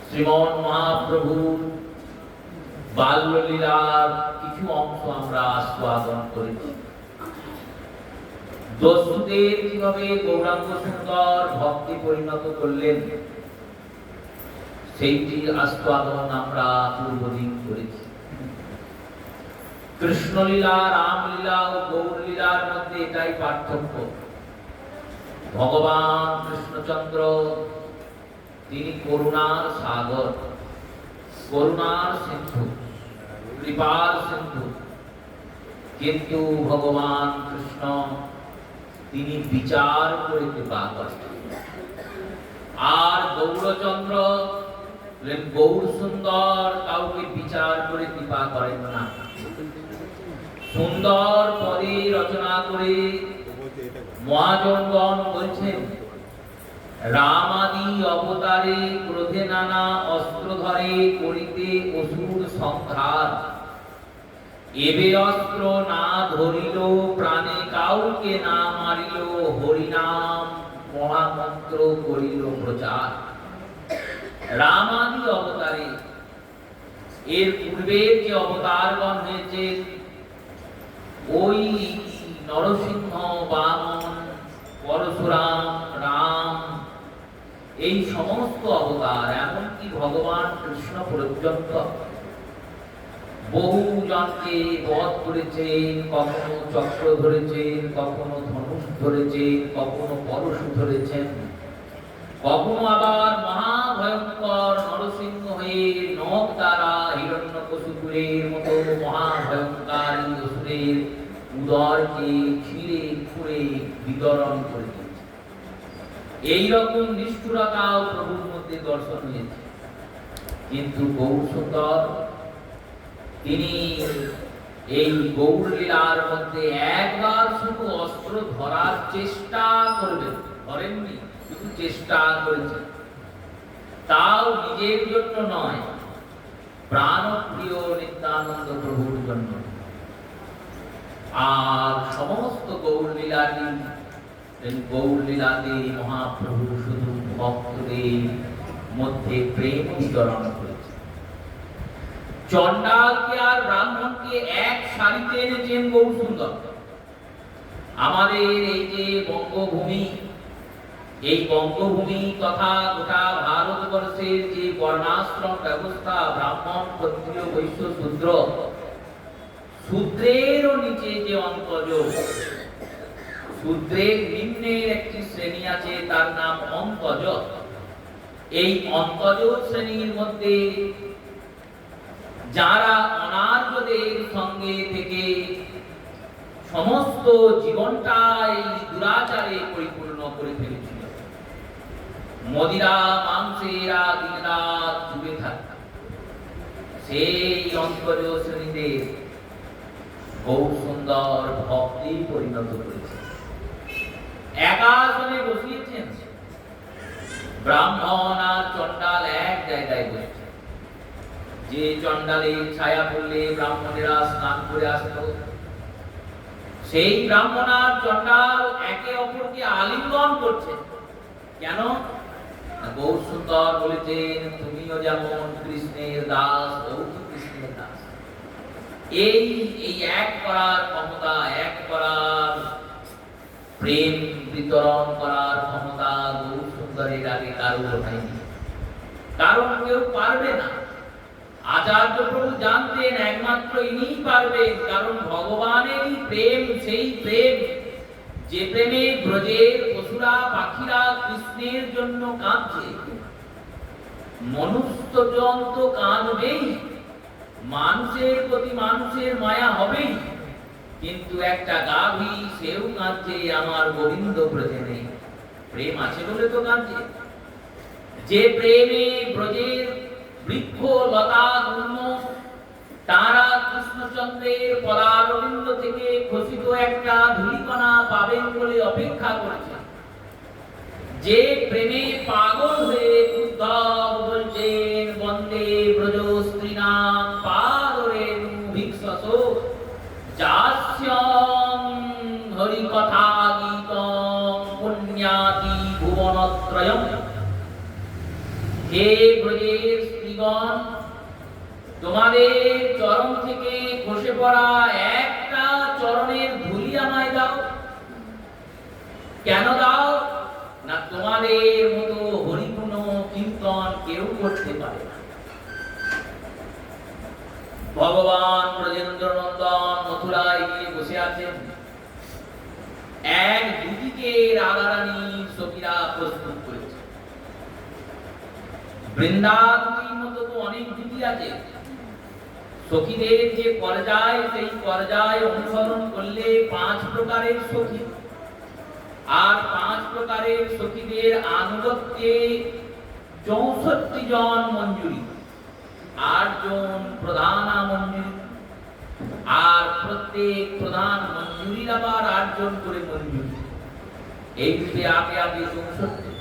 শ্রীমন মহাপ্রভুর বাল্যলীলার কিছু অংশ আমরা আস্বাদন করেছি। দস্যুদের কিভাবে গৌরাঙ্গ সুন্দর ভক্তি পরিণত করলেন সেইটির আস্বাদন আমরা পূর্বদিন করেছি। কৃষ্ণলীলা, রামলীলা ও গৌরলীলার মধ্যে এটাই পার্থক্য। ভগবান কৃষ্ণচন্দ্র তিনি করুণার সাগর, করুণার সিন্ধু, কৃপার সিন্ধু, কিন্তু ভগবান কৃষ্ণ তিনি বিচার করে কৃপা করেন। আর গৌরচন্দ্র গৌর সুন্দর কাউকে বিচার করে কৃপা করেন না। সুন্দর পদে রচনা করে মহাজনগণ বলছেন, রামাদি অবতারে ক্রোধে নানা অস্ত্র ধরে করিতে অসুর সংহার। এবে অস্ত্র না ধরিল প্রাণে কাউকে না মারিল, হরিনাম মহামন্ত্র করিল প্রচার। রামাদি অবতারে, এর পূর্বে যে অবতারগণ হয়েছে ওই নরসিংহ, বামন, পরশুরাম, রাম, এই সমস্ত অবতার, এমনকি ভগবান কৃষ্ণ পর্যন্ত বহু জনকে বধ করেছেন। কখনো চক্র ধরেছেন, কখনো ধনুষ ধরেছেন, কখনো পরশু ধরেছেন, কখনো আবার মহাভয়ঙ্কর নরসিংহ হয়ে নখ দ্বারা হিরণ্যকশিপুরের মতো মহাভয়ঙ্কর অসুরের উদরকে ছিঁড়ে খুঁড়ে বিতরণ করে দিয়েছে। এইরকম নিষ্ঠুরতাও প্রভুর মধ্যে দর্শন হয়েছে। কিন্তু গৌর সুন্দর তিনি এই গৌর লীলার মধ্যে একবার শুধু অস্ত্র ধরার চেষ্টা করবেন, ধরেননি, শুধু চেষ্টা করেছেন। তাও নিজের জন্য নয়, প্রাণপ্রিয় নিত্যানন্দ প্রভুর জন্য। আর সমস্ত গৌর লীলাটি, গৌর লীলাতে মহাপ্রভু শুধু ভক্তদের মধ্যে প্রেম বিতরণ করেছে। চণ্ডালকে আর ব্রাহ্মণকে এক সারিতে এনেছেন গৌর সুন্দর। আমাদের এই যে বঙ্গভূমি, এই বঙ্গভূমি তথা গোটা ভারতবর্ষের যে বর্ণাশ্রম ব্যবস্থা, ব্রাহ্মণ, ক্ষত্রিয়, বৈশ্য, শূদ্র, শূদ্রেরও নিচে যে অন্তজ, শূদ্রের নিম্নের একটি শ্রেণী আছে, তার নাম অন্তজ। এই অন্তজ শ্রেণীর মধ্যে যারা অনার্যদের সঙ্গে থেকে সমস্ত জীবনটাই দুরাচারে পরিপূর্ণ করে ফেলেছিল, মদিরা মাংসেরা দিনরাত ডুবে থাকত, সেই অন্তজ শ্রেণীতে গৌর সুন্দর ভক্তি পরিণত করেছে। একাসনে বসিয়েছেন, ব্রাহ্মণ আর চণ্ডাল এক জায়গায় বসেছে। যে চণ্ডালের ছায়া পড়লে ব্রাহ্মণেরা স্নান করে আসত, সেই ব্রাহ্মণ আর চণ্ডাল একে অপরকে আলিঙ্গন করছে। কেন? গৌর সুন্দর বলেছেন, তুমিও যেমন কৃষ্ণের দাস, ও কৃষ্ণের দাস। এই এক করার ক্ষমতা, এক করার প্রেম বিতরণ করার ক্ষমতা গৌর সুন্দরের আগে কারোর হয়নি, কারণ কেউ পারবে না। আচার্য প্রভু জানতেন একমাত্র ইনিই পারবেন, কারণ ভগবানেরই প্রেম, সেই প্রেম যে প্রেমে ব্রজের পশুরা পাখিরা কৃষ্ণের জন্য কাঁদছে। মনুষ্যজন তো কাঁদবেই, মানুষের প্রতি মানুষের মায়া হবেই, কিন্তু একটা গাভী সেও কাঁদছে, আমার গোবিন্দ ব্রজে নেই। প্রেম আছে বলে তো কাঁদছে। যে প্রেমে ব্রজের বৃক্ষ লতা গুল্ম তারা কৃষ্ণচন্দ্রের পদারবিন্দ থেকে খসিত একটা ধূলিকণা পাবেন বলে অপেক্ষা করেছে, যে প্রেমে পাগল হয়ে উদ্ধব বলছেন, বন্দে ব্রজ স্ত্রীণাং পাদরেণু ভিক্ষস যাস্যং হরিকথা গীতং পুণ্যাতি ভুবনত্রয়ম। হে ব্রজের স্ত্রীগণ, তোমাদের চরণ থেকে খসে পড়া একটা চরণের ধুলি আমায় দাও। কেন দাও না, তোমাদের মতো হরিগুণ কীর্তন কেউ করতে পারে না। ভগবান ব্রজেন্দ্র নন্দন মথুরায় গিয়ে বসে আছেন। এক দুটিকে রাধারানী সখীরা প্রস্তুত করেছে। বৃন্দাবতীর মতো তো অনেক দুটি আছে। সখীদের যে পর্যায়, সেই পর্যায় অনুসরণ করলে 5 প্রকারের সখী, আর 5 প্রকারের সখীদের আনুগত্যে 64 জন মঞ্জুরি, 8 জন প্রধান মঞ্জুরি, আর প্রত্যেক প্রধান মঞ্জুরির আবার 8 জন করে মঞ্জুরি। এই রূপে আগে আগে 64।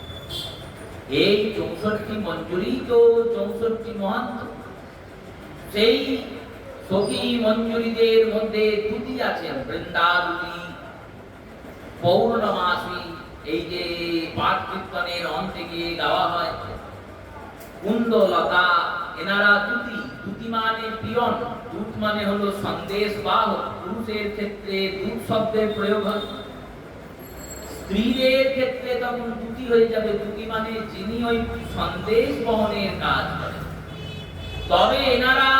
এই 64 মঞ্জুরি তো 64 মহান্ত। সেই সখী মঞ্জুরিদের মধ্যে দুটি আছেন, বৃন্দাবতী পৌর্ণমাসী, এই যে পাঠ কীর্তনের অন্তে গিয়ে গাওয়া হয়, কুন্দলতা, এনারা দুটি। দুটি মানে পিয়ন, দূত মানে হলো সন্দেশ বাহক। পুরুষের ক্ষেত্রে দূত শব্দের প্রয়োগ হয়, স্ত্রীদের ক্ষেত্রে তখন দুটি হয়ে যাবে। দুটি মানে যিনি ওই সন্দেশ বহনের কাজ করেন। তবে এনারা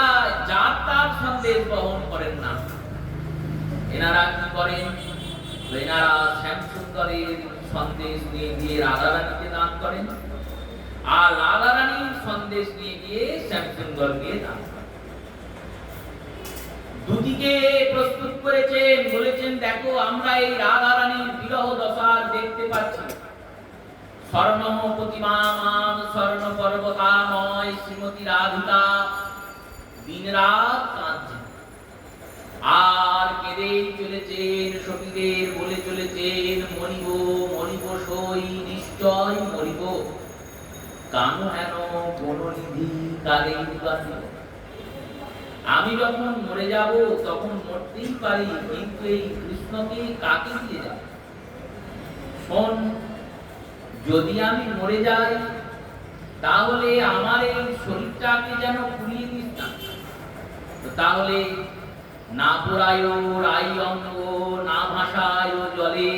যার তার সন্দেশ বহন করেন না। এনারা কি করেন, এনারা শ্যামসুন্দরের সন্দেশ নিয়ে গিয়ে রাধারানীকে দান করেন, আর রাধারানীর সন্দেশ নিয়ে গিয়ে শ্যামসুন্দরকে দান করেন। দুটিকে প্রস্তুত করেছেন, বলেছেন দেখো আমরা এই রাধারানীর বিরহ দশার দেখতে পাচ্ছি। স্বর্ণ প্রতিমামান স্বর্ণ পর্বতাময় শ্রীমতী রাধিকা দিন রাত কাঁদছেন, আর কেঁদেই চলেছেন। সখীদের বলে চলেছেন, মরিব মরিব সই নিশ্চয় মরিব, কানু হেন বননিধি কালে বাঁধিব। আমি যখন মরে যাব তখন মরতেই পারি, কিন্তু এই কৃষ্ণকে কাকে দিয়ে যাব? শোন, যদি আমি মরে যাই তাহলে আমার এই শরীরটাকে যেন পুড়িয়ে দিস না। তাহলে না পোড়ায় রাই অঙ্গ, না ভাসায় জলে,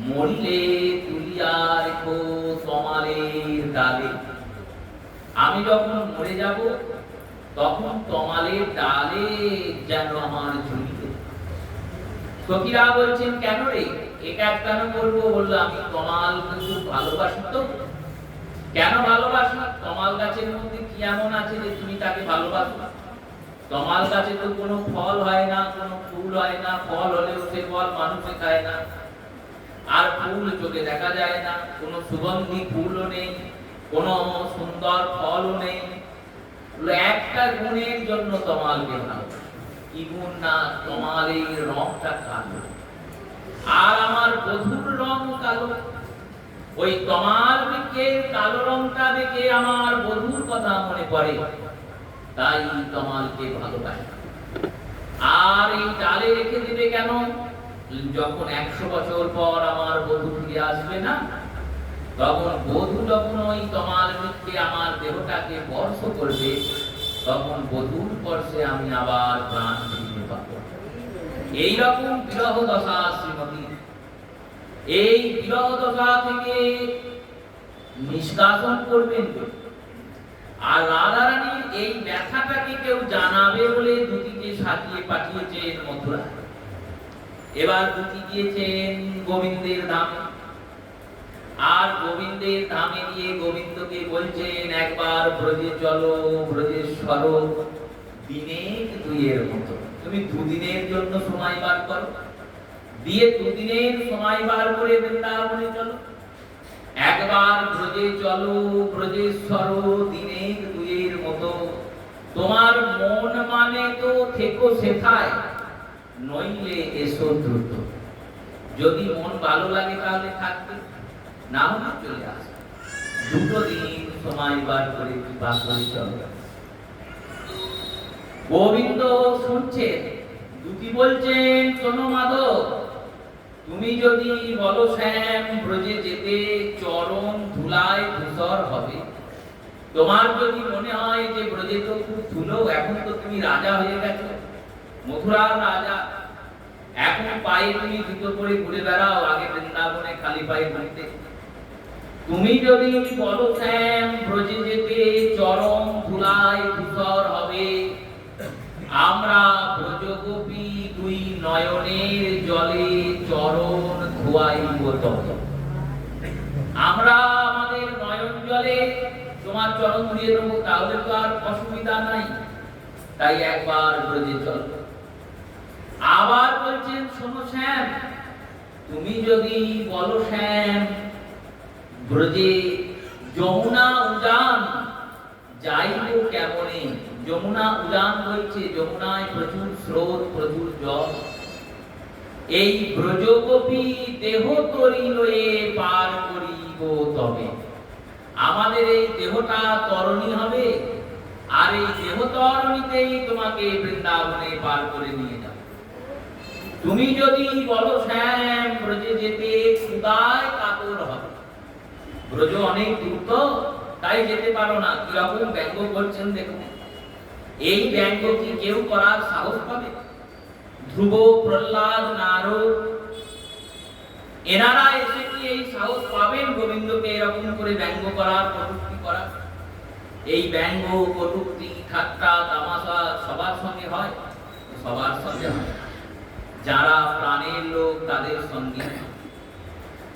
মরিলে তুলিয়া রেখো তমালের ডালে। আমি যখন মরে যাব তখন তমালের ডালে যেন আমার ঝুলিবে। সখীরা বলছেন কেন রে, এটা কেন করবো? বললো আমি তমাল খুব ভালোবাসি। তো কেন ভালোবাসি? তমাল গাছের মধ্যে কি এমন আছে যে তুমি তাকে ভালোবাসো? তমাল গাছে তো কোনো ফল হয় না, কোনো ফুল হয় না। ফল হলেও সে ফল মানুষে খায় না, আর ফুল চোখে দেখা যায় না। কোনো সুগন্ধি ফুলও নেই, কোনো সুন্দর ফলও নেই। একটা গুণের জন্য তমালকে ভালোবাসি। কি গুণ? না, তমালের রংটা কালো, আর আমার বধুর রং কালো। ওই তমাল বৃক্ষের কালো রংটা দেখে আমার বধুর কথা মনে পড়ে, তাই তমালকে ভালোবাসি। আর এই ডালে রেখে দিবে কেন? যখন 100 বছর পর আমার বধূ ফিরে আসবে না, তখন বধূ যখন ওই তমাল বৃক্ষে আমার দেহটাকে স্পর্শ করবে, তখন বধূর স্পর্শে আমি আবার প্রাণ ফিরে পাবো। এইরকম বিরহ দশা শ্রীমতী। এই বিরহ দশা থেকে নিষ্কাশন করবেন। আর রাধারানীর এই ব্যথাটাকে কেউ জানাবে বলে দুটিকে সাজিয়ে পাঠিয়েছেন মথুরা। এবার দুটি গিয়েছেন গোবিন্দের ধামে, আর গোবিন্দের ধামে গিয়ে গোবিন্দকে বলছেন একবার ব্রজে চলো, ব্রজেশ্বর দিনের 2 মতো। তুমি 2 দিনের জন্য সময় বার করো, দিয়ে 2 দিনের সময় বার করে বৃন্দাবনে চলো। একবার ব্রজে চলো, ব্রজেশ্বর দিনের 2 মতো। তোমার মন মানে তো থেকো সেথায়, নইলে এসো দ্রুত। যদি মন ভালো লাগে তাহলে থাকবে, না হলে চলে আসবে। 2 দিন সময় বার করে কৃপা করে চলো। গোবিন্দ শুনছেন, দুটি বলছেন শোনো মাধব, তুমি যদি বলো শ্যাম ব্রজে যেতে চরণ ধুলায় ধূসর হবে, তোমার যদি মনে হয় যে ব্রজে তো খুব ধুলো, এখন তো তুমি রাজা হয়ে গেছো, মথুরার রাজা, এখন পায়ে তুমি জুতো পরে ঘুরে বেড়াও, আগে বৃন্দাবনে খালি পায়ে ঘুরতে। তুমি যদি বলো শ্যাম ব্রজে যেতে চরম ধুলায় ধূসর হবে, আমরা ব্রজগোপী দুই নয়নের জলে চরণ ধোয়াইব তবে। আমরা আমাদের নয়ন জলে তোমার চরণ ধুয়ে দেবো, তাহলে তো আর অসুবিধা নাই। তাই একবার ব্রজে চল। আবার বলছেন শোনো শ্যাম, তুমি যদি বলো শ্যাম ব্রজে যমুনা উজান যাইব কেমনে, যমুনা উজান হচ্ছে যমুনায় প্রচুর স্রোত, প্রচুর জল। এই ব্রজগোপী দেহ তরি লয়ে পার করিব তবে। আমাদের এই দেহটা তরণী হবে, আর এই দেহ তরণীতেই তোমাকে বৃন্দাবনে পার করে নিয়ে যাবে। তুমি যদি বলো শ্যাম ব্রজে যেতে ক্ষুধায় কাতর হবে, ব্রজ অনেক দূর তো, তাই যেতে পারো না, কিরকম ব্যঙ্গ করছেন দেখুন। এই ব্যঙ্গ কি কেউ করার সাহস পাবে? ধ্রুব, প্রহ্লাদ, নারদ এনারা এসে কি এই সাহস পাবেন গোবিন্দকে এরকম করে ব্যঙ্গ করার, কটূক্তি করার? এই ব্যঙ্গ, কটূক্তি, ঠাট্টা, তামাশা সবার সঙ্গে হয়? সবার সঙ্গে হয়। যারা প্রাণের লোক তাদের সঙ্গে।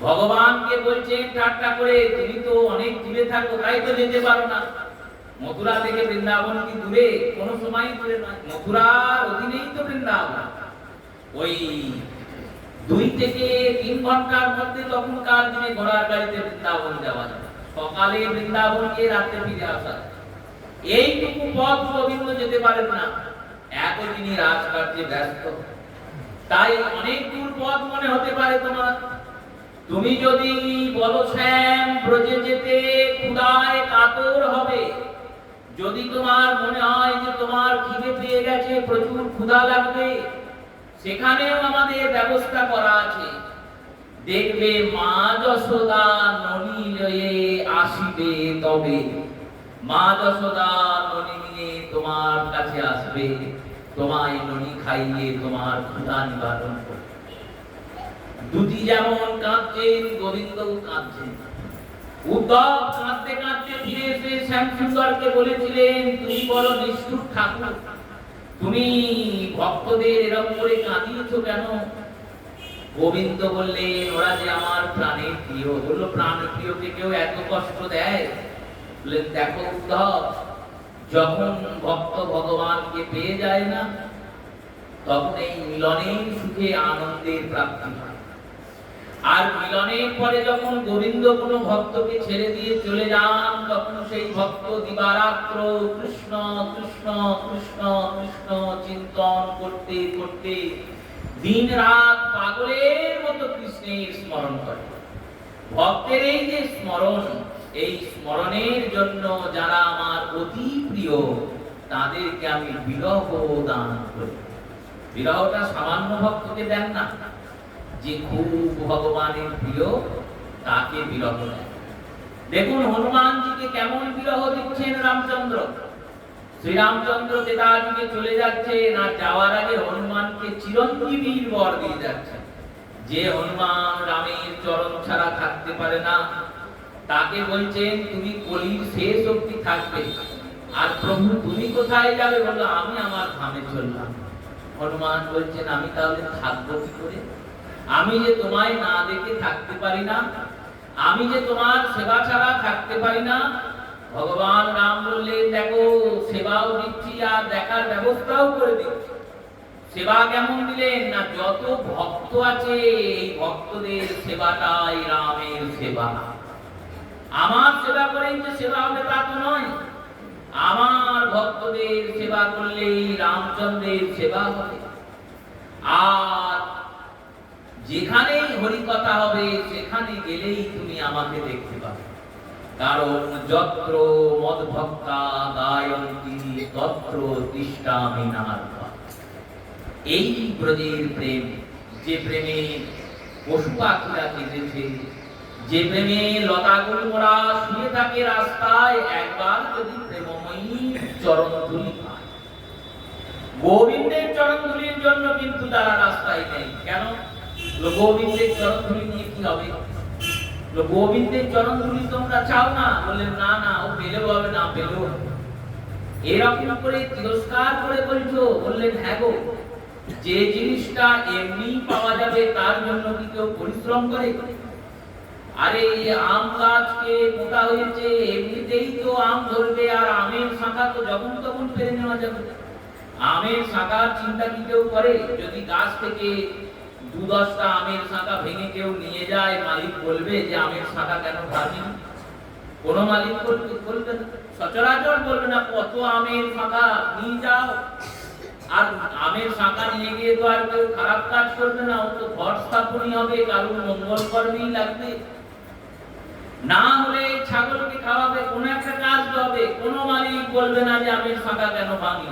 ভগবানকে বলছেন ঠাট্টা করে, তুমি তো অনেক দূরে থাকো, তাই তো যেতে পারো না। মথুরা থেকে বৃন্দাবন কি দূরে? কোনো সময় দূরে নয়, মথুরার অধীনেই তো বৃন্দাবন। ওই 2 থেকে 3 ঘন্টার মধ্যে তখনকার দিনে ঘোড়ার গাড়িতে বৃন্দাবন যাওয়া যায়, সকালে বৃন্দাবন গিয়ে রাতে ফিরে আসা। এইটুকু পথ গোবিন্দ যেতে পারেন না, এত তিনি রাজকার্যে ব্যস্ত। তাই অনেক দূর পথ মনে হতে পারে তোমার। তুমি যদি বলো শ্যাম ব্রজে যেতে ক্ষুধায় কাতর হবে, যদি তোমার মনে হয় যে তোমার খিদে পেয়ে গেছে, প্রচুর ক্ষুধা লাগবে, সেখানেও আমাদের ব্যবস্থা করা আছে। দেখবে মা যশোদা ননি লয়ে আসিবে তবে। মা যশোদা ননি নিয়ে তোমার কাছে আসবে, তোমায় ননি খাইয়ে তোমার ক্ষুধা নিবারণ করবে। দুটি যেমন কাঁদছেন, গোবিন্দও কাঁদছেন। উদ্ধব কাঁদতে কাঁদতে ফিরে এসে শ্যামসুন্দরকে বলেছিলেন, তুমি বড় নিষ্ঠুর ঠাকুর, তুমি ভক্তদের এরকম করে কাঁদিয়েছো কেন? গোবিন্দ বললেন, ওরা যে আমার প্রাণের প্রিয়। বললো, প্রাণের প্রিয়কে কেউ এত কষ্ট দেয়? বললেন, দেখো উদ্ধব, যখন ভক্ত ভগবানকে পেয়ে যায় না, তখন এই মিলনের সুখে আনন্দের প্রাপ্তি হয়। আর মিলনের পরে যখন গোবিন্দ কোনো ভক্তকে ছেড়ে দিয়ে চলে যান, তখন সেই ভক্ত দিবারাত্র কৃষ্ণ কৃষ্ণ কৃষ্ণ কৃষ্ণ চিন্তন করতে করতে দিন রাত পাগলের মতো কৃষ্ণের স্মরণ করে। ভক্তের এই যে স্মরণ, এই স্মরণের জন্য যারা আমার অতি প্রিয়, তাদেরকে আমি বিরহ দান করি। বিরহটা সামান্য ভক্তকে দেন না, যে খুব ভগবানের প্রিয় তাকে বিরহ দেন। দেখুন হনুমানজিকে কেমন বিরহ দিচ্ছেন রামচন্দ্র। শ্রীরামচন্দ্র পিতাজিকে চলে যাচ্ছে না, যাওয়ার আগে হনুমানকে চিরঞ্জীবীর বর দিয়ে যাচ্ছে। যে হনুমান রামের চরণ ছাড়া থাকতে পারে না, তাকে বলছেন তুমি কলির শেষ অবধি থাকবে। আর প্রভু তুমি কোথায় যাবে? বললো, আমি আমার ধামে চললাম। হনুমান বলছেন, আমি তাহলে থাকবো কি করে? আমি যে তোমায় না দেখে থাকতে পারি না, আমি যে তোমার সেবা ছাড়া থাকতে পারি না। ভগবান রাম বললেন, দেখো সেবাও দিচ্ছি আর দেখার ব্যবস্থাও করে দিচ্ছি। সেবা কেমন দিলেন না, যত ভক্ত আছে এই ভক্তদের সেবাটাই রামের সেবা। আমার সেবা করেই যে সেবা হবে তা তো নয়, আমার ভক্তদের সেবা করলেই রামচন্দ্রের সেবা হবে। আর যেখানেই হরি কথা হবে সেখানে গেলেই তুমি আমাকে দেখতে পাবে। কারণ যত্র মদভক্তা গায়ন্তি তত্র তিষ্ঠামি নারদা। এই ব্রজের প্রেম, যে প্রেমে পশু পাখিরা কেঁদেছে, যে প্রেমে লতাগুল মোড়া শুয়ে থাকে রাস্তায়, একবার যদি প্রেমময়ী চরণ ধুলি পায়। গোবিন্দের চরণ ধুলির জন্য কিন্তু তারা রাস্তায় নেই। কেন? গোবিন্দের চরণ ধুলি নিয়ে কি হবে? গোবিন্দের চরণ ধুলি তোমরা চাও না? বললেন না না, ও পেলেও হবে, না পেলেও হবে। এরকম করে তিরস্কার করে বলছো? বললেন হ্যাঁ গো, যে জিনিসটা এমনি পাওয়া যাবে তার জন্য কি কেউ পরিশ্রম করে? আরে আম গাছকে মোটা হয়েছে, এমনিতেই তো আম ধরবে, আর আমের শাখা তো যখন তখন ফেলে নেওয়া যাবে। আমের শাখার চিন্তা কি কেউ করে? যদি গাছ থেকে 2-10টা আমের শাখা ভেঙে কেউ নিয়ে যায়, মালিক বলবে যে আমের শাখা কেন ভাঙি? কোন মালিক বলবে না, সচরাচর বলবে না, কত আমের শাখা নিয়ে যাও। আর আমের শাখা নিয়ে গিয়ে তো আর কেউ খারাপ কাজ করবে না, ও তো ঘর স্থাপনই হবে, কারোর মঙ্গল কর্মেই লাগবে। না হলে ছাগলকে খাওয়াবে, কোন একটা কাজ হবে, কোন মালিক বলবে না যে আমের শাখা কেন ভাঙি।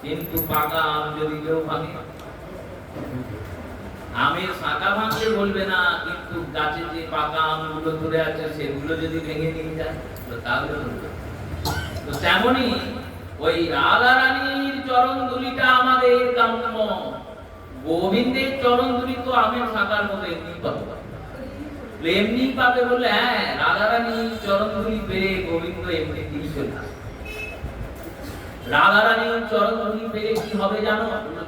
কিন্তু পাকা আম যদি কেউ ভাঙে, আমের শাখা ভাঙলে বলবে না, কিন্তু গাছে যে পাকা আমগুলো ধরে আছে সেগুলো যদি ভেঙে নিয়ে যায় তাহলে বলবে। তো তেমনি ওই রাধা রানীর চরণ ধুলিটা আমাদের কাম্য। গোবিন্দের চরণ ধুলি তো আমের শাখার মতো এমনি পাবে, এমনি পাবে। বলে হ্যাঁ, রাধা রানীর চরণ ধুলি পেয়ে গোবিন্দ এমনি দিয়ে চলে আসে। রাধা রানীর চরণ ধুলি পেলে কি হবে জানো?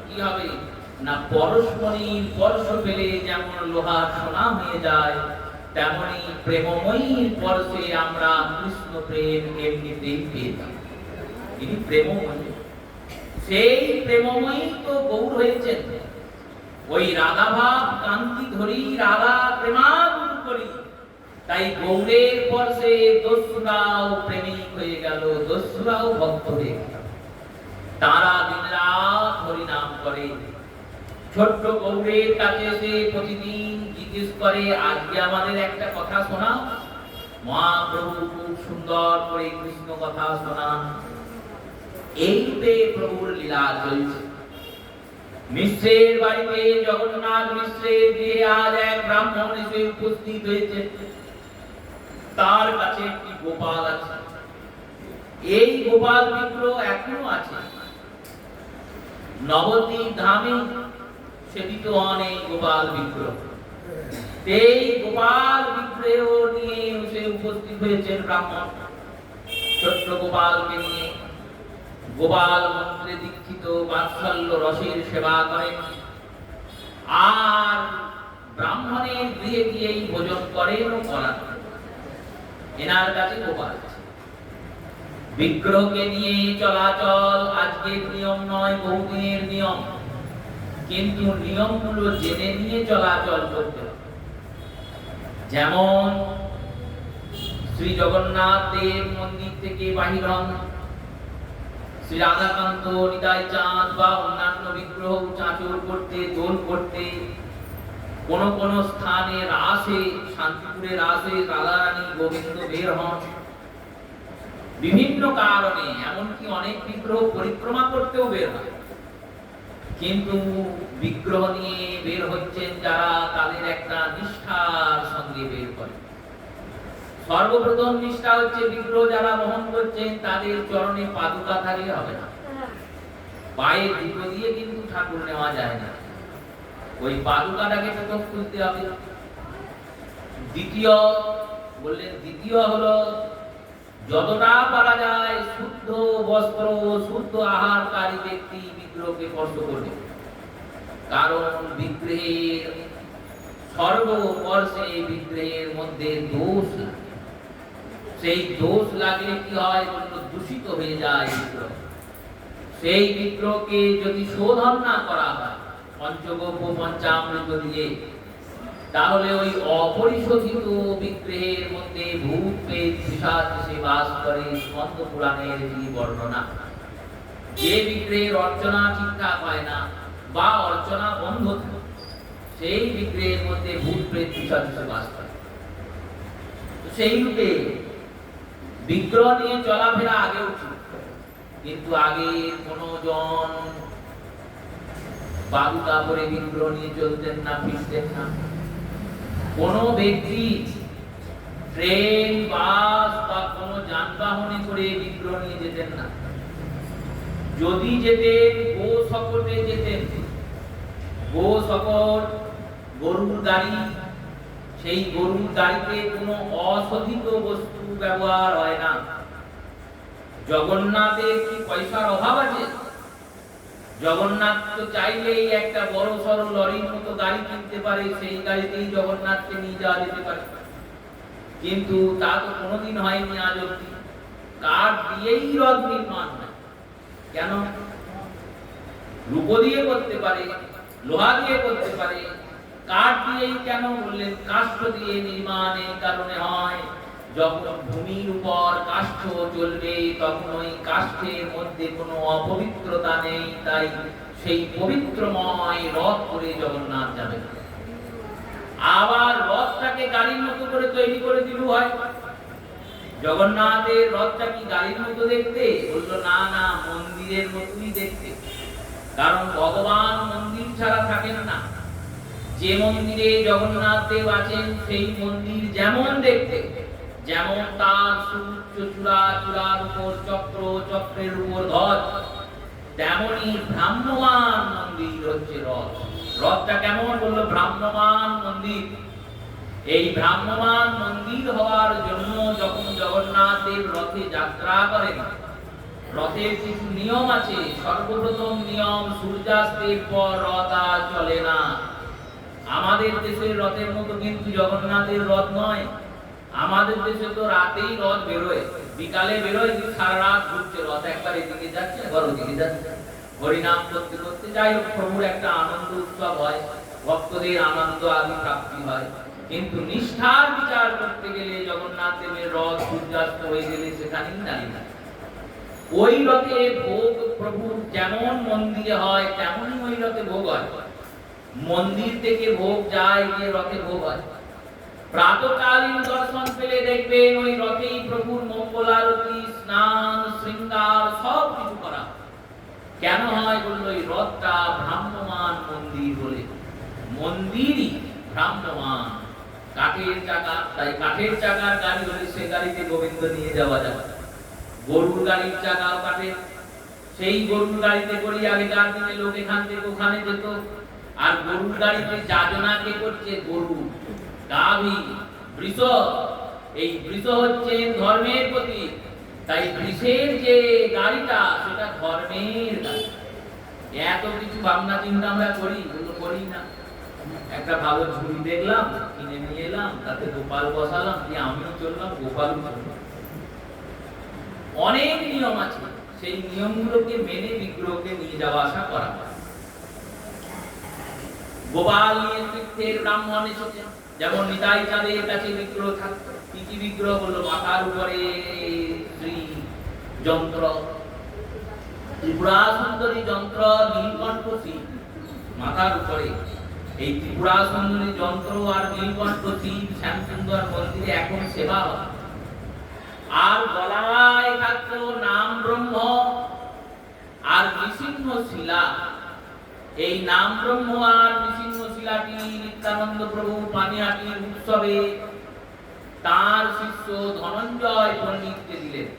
কি হবে না, পরশমণির স্পর্শ পেলে যেমন লোহার সোনা হয়ে যায়, তেমনি প্রেমময়ীর স্পর্শে আমরা কৃষ্ণ প্রেম এমনিতেই পেয়ে যাই। তিনি প্রেমময়ী, সেই প্রেমময়ী তো গৌর হয়েছেন। ওই রাধা ভাব কান্তি ধরি, রাধা প্রেমাগুণ করি, তাই গৌরের স্পর্শে দস্যুরাও প্রেমিক হয়ে গেল, দস্যুরাও ভক্ত হয়ে গেল। তারা দিন রাত হরি নাম করে। ছোট্ট গৌরের কাছে এসে প্রতিদিন জিজ্ঞেস করে, আজকে আমাদের একটা কথা শোনাও। মহাপ্রভু খুব সুন্দর করে কৃষ্ণ কথা শোনান। এইতে প্রভুর লীলা চলছে। মিশ্রের বাড়িতে জগন্নাথ মিশ্রের গৃহে আজ এক ব্রাহ্মণ এসে উপস্থিত হয়েছে। তার কাছে একটি গোপাল আছে। এই গোপাল বিগ্রহ এখনো আছে নবদ্বীপ ধামে, সেটি তো অনেক গোপাল বিগ্রহ। এই গোপাল বিগ্রহ নিয়ে এসে উপস্থিত হয়েছেন ব্রাহ্মণ। ছোট্ট গোপালকে নিয়ে গোপাল মন্ত্রে দীক্ষিত, বাৎসল্য রসের সেবা করেন, আর ব্রাহ্মণের গৃহে গিয়েই ভোজন করেন ও করান। এনার কাছে গোপাল বিগ্রহকে নিয়ে চলাচল আজকের নিয়ম নয়, বহুদিনের নিয়ম। কিন্তু নিয়মগুলো জেনে নিয়ে চলাচল করতে হবে। যেমন শ্রী জগন্নাথ দেব মন্দির থেকে বাহির হন, শ্রী রাধাকান্ত, নিতাই চাঁদ বা অন্যান্য বিগ্রহ চাঁচর করতে, দোল করতে, কোন কোন স্থানে রাসে, শান্তিপুরে রাসে রাধারানী গোবিন্দ বের হন। বিভিন্ন কারণে, এমনকি অনেক বিগ্রহ পরিক্রমা করতেও বের হয়। কিন্তু বিগ্রহ নিয়ে বের হচ্ছেন যারা, তাদের একটা নিষ্ঠার সঙ্গে বের করে। সর্বপ্রথম নিষ্ঠা হচ্ছে, বিগ্রহ যারা বহন করছেন তাদের চরণে পাদুকা থাকলে হবে না, পায়ে জুতো দিয়ে কিন্তু ঠাকুর নেওয়া যায় না। ওই পাদুকাটাকে প্রথম খুলতে হবে। দ্বিতীয় হলো যতটা পারা যায় শুদ্ধ বস্ত্র, শুদ্ধ আহারকারী ব্যক্তি বিগ্রহকে স্পর্শ করবে। কারণ বিগ্রহের সর্বস্পর্শে বিগ্রহের মধ্যে দোষ লাগে। সেই দোষ লাগলে কি হয়, দূষিত হয়ে যায় বিগ্রহ। সেই বিগ্রহকে যদি শোধন না করা হয় পঞ্চগব্য পঞ্চামৃত দিয়ে, তাহলে ওই অপরিশোধিত বিগ্রহের মধ্যে ভূত প্রেত পিশাচ এসে বাস করে। স্কন্দ পুরাণের যে বর্ণনা, যে বিগ্রহের অর্চনা ঠিকঠাক হয় না বা অর্চনা বন্ধ থাকে, সেই বিগ্রহের মধ্যে ভূত প্রেত পিশাচ এসে বাস করে। সেই রূপে বিগ্রহ নিয়ে চলাফেরা আগে উচিত, কিন্তু আগে কোন জন বালুকা পরে বিগ্রহ নিয়ে চলতেন না, ফিরতেন না। কোন ব্যক্তি ট্রেন, বাস বা কোনো যানবাহনে করে বিগ্রহ নিয়ে যেতেন না। যদি যেতেন গো শকটে যেতেন। গো শকট গরুর গাড়ি, সেই গরুর গাড়িতে কোনো অশোধিত বস্তু ব্যবহার হয় না। জগন্নাথের কি পয়সার অভাব আছে? জগন্নাথ তো চাইলেই একটা বড় সড়ো লরির মতো গাড়ি কিনতে পারে, সেই গাড়িতেই জগন্নাথকে নিয়ে যাওয়া যেতে পারে, কিন্তু তা তো কোনোদিন হয়নি আজ অব্দি। কাঠ দিয়েই রথ নির্মাণ হয়। কেন? রূপো দিয়ে করতে পারে, লোহা দিয়ে করতে পারে, কাঠ দিয়েই কেন বললেন? কাষ্ঠ দিয়ে নির্মাণ এই কারণে হয়, যখন ভূমির উপর কাষ্ঠ চলবে তখন ওই কাষ্ঠের মধ্যে কোনো অপবিত্রতা নেই, তাই সেই পবিত্রময় রথ করে জগন্নাথ যাবে। আবার রথটাকে গাড়ির মতো করে তৈরি করে দিল হয়। জগন্নাথের রথটা কি গাড়ির মতো দেখতে? বললো না না, মন্দিরের মতোই দেখতে। কারণ ভগবান মন্দির ছাড়া থাকেন না। যে মন্দিরে জগন্নাথ দেব আছেন সেই মন্দির যেমন দেখতে, যেমন তার সুউচ্চ চূড়া, চূড়ার উপর চক্র, চক্রের উপর ধ্বজ, তেমনি ভ্রাম্যমান মন্দির হচ্ছে রথ। রথটা কেমন? বললো ভ্রাম্যমান মন্দির। এই ভ্রাম্যমান মন্দির হওয়ার জন্য যখন জগন্নাথ দেব রথে যাত্রা করেন, রথের কিছু নিয়ম আছে। সর্বপ্রথম নিয়ম, সূর্যাস্তের পর রথ আর চলে না। আমাদের দেশের রথের মতো কিন্তু জগন্নাথের রথ নয়। আমাদের দেশে তো রাতেই রথ বেরোয়, বিকালে বেরোয়, সারা রাত ঘুরছে রথ, একবার এদিকে যাচ্ছে একবার ওদিকে যাচ্ছে, হরিনাম করতে করতে। যাই হোক, প্রভুর একটা আনন্দ উৎসব হয়, ভক্তদের আনন্দ আদি প্রাপ্তি হয়। কিন্তু নিষ্ঠার বিচার করতে গেলে জগন্নাথ দেবের রথ সূর্যাস্ত হয়ে গেলে সেখানেই দাঁড়িয়ে থাকে। ওই রথে ভোগ প্রভুর যেমন মন্দিরে হয় তেমনই ওই রথে ভোগ হয়। মন্দির থেকে ভোগ যায়, গিয়ে রথে ভোগ হয়। প্রাতকালীন দর্শন পেলে দেখবেন ওই রথেই প্রভুর মঙ্গলারতি, স্নান, শৃঙ্গার সব কিছু করা। কেন হয়? বলল এই রথটা ভ্রাম্যমান মন্দির বলে। মন্দিরই ভ্রাম্যমান, কাঠের চাকা, তাই কাঠের চাকার গাড়ি হলে সে গাড়িতে গোবিন্দ নিয়ে যাওয়া যাবে। গরুর গাড়ির চাকাও কাঠের, সেই গরুর গাড়িতে করে আগেকার দিনে লোক এখান থেকে ওখানে যেত। আর গরুর গাড়িতে যাজনা কে করছে? গরু, গাভী, বৃষ। এই বৃষ হচ্ছে ধর্মের প্রতীক, তাই বৃষের যে গাড়িটা সেটা ধর্মের গাড়ি। এত কিছু ভাবনা চিন্তা আমরা করি? করি না। একটা ভালো ঝুড়ি দেখলাম, কিনে নিয়ে এলাম, তাতে গোপাল বসালাম, দিয়ে আমিও চললাম, গোপাল চললাম। অনেক নিয়ম আছে, সেই নিয়মগুলোকে মেনে বিগ্রহকে নিয়ে যাওয়া আসা করা হয়। গোপাল নিয়ে তীর্থের ব্রাহ্মণ এসেছে, যেমন নিতাই চাঁদের কাছে বিগ্রহ থাকতো। কি কি বিগ্রহ? বললো মাথার উপরে শ্রী যন্ত্র, ত্রিপুরা সুন্দরী যন্ত্র, নীলকণ্ঠী মাথার উপরে। এই ত্রিপুরা সুন্দরী যন্ত্র আর নীলকণ্ঠী শ্যাম সুন্দর মন্দিরে এখন সেবা হয়। আর গলায় থাকতো নাম ব্রহ্ম আর নৃসিংহ শিলা। এই নাম ব্রহ্ম আর নৃসিংহ শিলাটি নিত্যানন্দ প্রভু পানিহাটির উৎসবে তার শিষ্য ধনঞ্জয় পণ্ডিতকে দিলেন।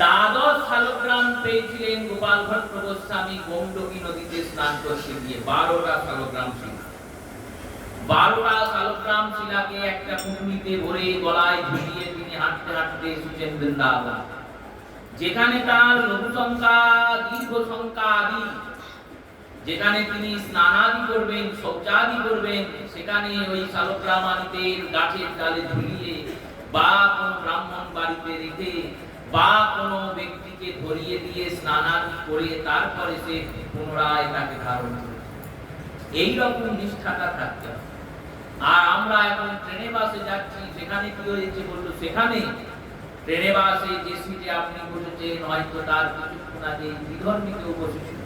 দ্বাদশ শালগ্রাম পেয়েছিলেন গোপাল ভট্ট গোস্বামী গৌণ্ডকী নদীতে স্নান করতে গিয়ে। 12টা শালগ্রাম শিলা, 12টা শালগ্রাম শিলাকে একটা পুঁটুলিতে ভরে গলায় ঝুলিয়ে তিনি হাঁটতে হাঁটতে এসেছেন বৃন্দাবন। যেখানে তার লঘু সংখ্যা, দীর্ঘ সংখ্যা আদি, যেখানে তিনি স্নানাদি করবেন, শৌচাদি করবেন, সেখানে ওই শালগ্রাম আদিতের গাছের ডালে ঝুলিয়ে বা কোন ব্রাহ্মণ বাড়িতে রেখে বা কোন ব্যক্তিকে ধরিয়ে দিয়ে স্নানাদি করে তারপরে সে পুনরায় তাকে ধারণ করে। এইরকম নিষ্ঠাটা থাকতে হবে। আর আমরা এখন ট্রেনে বাসে যাচ্ছি, সেখানে কি হয়েছে? বললো সেখানে ট্রেনে বাসে যে সিটে আপনি বসেছেন হয়তো তার কিছুক্ষণ আগে বিধর্মী কেউ বসেছিল।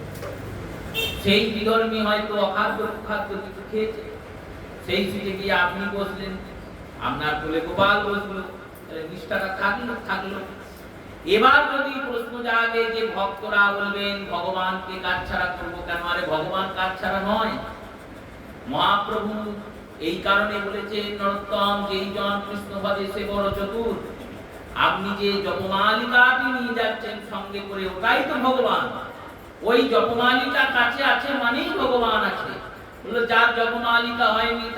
সেই বিধর্মী হয়তো অখাদ্য কুখাদ্য কিছু খেয়েছে, সেই সিটে গিয়ে আপনি বসলেন, আপনার কোলে গোপাল বসলো, নিষ্ঠাটা থাকলো। এবার যদি প্রশ্ন জাগে যে ভক্তরা বলবেন ভগবানকে কাছছাড়া করবো কেন? আরে ভগবান কাছছাড়া নয়। মহাপ্রভু এই কারণে বলেছে নরোত্তম, যেই জন কৃষ্ণ ভজে সে বড় চতুর। আপনি যে জপমালিকাটি নিয়ে যাচ্ছেন সঙ্গে করে, ওটাই তো ভগবান। ওই জপমালিকা কাছে আছে মানেই ভগবান আছে। বললো যার জপমালিকা হয়নি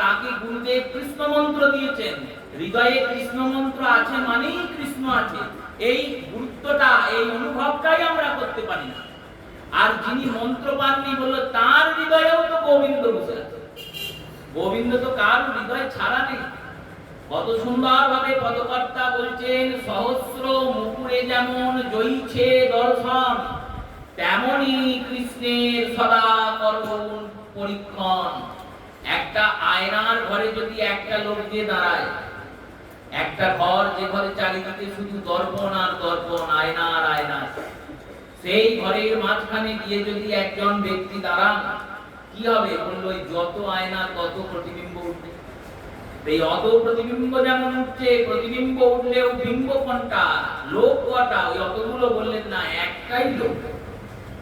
তাকে গুরুদেব কৃষ্ণ মন্ত্র দিয়েছেন। হৃদয়ে কৃষ্ণ মন্ত্র আছে মানেই কৃষ্ণ আছে। এই গুরুত্বটা, এই অনুভবটাই আমরা করতে পারি না। আর যিনি মন্ত্র পাননি, বললো তার হৃদয়েও তো গোবিন্দ বসে আছে। গোবিন্দ তো কার হৃদয় ছাড়া নেই। কত সুন্দর ভাবে পদকর্তা বলছেন, সহস্র মুকুরে যেমন জয়ীছে দর্শন, তেমনি কৃষ্ণের সদা করুণ পরীক্ষণ। একটা আয়নার ঘরে যদি একটা লোক দিয়ে দাঁড়ায়, একটা ঘর যে ঘরে চারিদিকে শুধু দর্পণ আর দর্পণ, আয়না আর আয়না, সেই ঘরের মাঝখানে গিয়ে যদি একজন ব্যক্তি দাঁড়ান, কি হবে? বললো যত আয়না তত প্রতিবিম্ব উঠবে। এই অত প্রতিবিম্ব যেমন উঠছে, প্রতিবিম্ব উঠলেও বিম্ব কোনটা, লোক কটা, ওই অতগুলো বললেন না, একটাই লোক।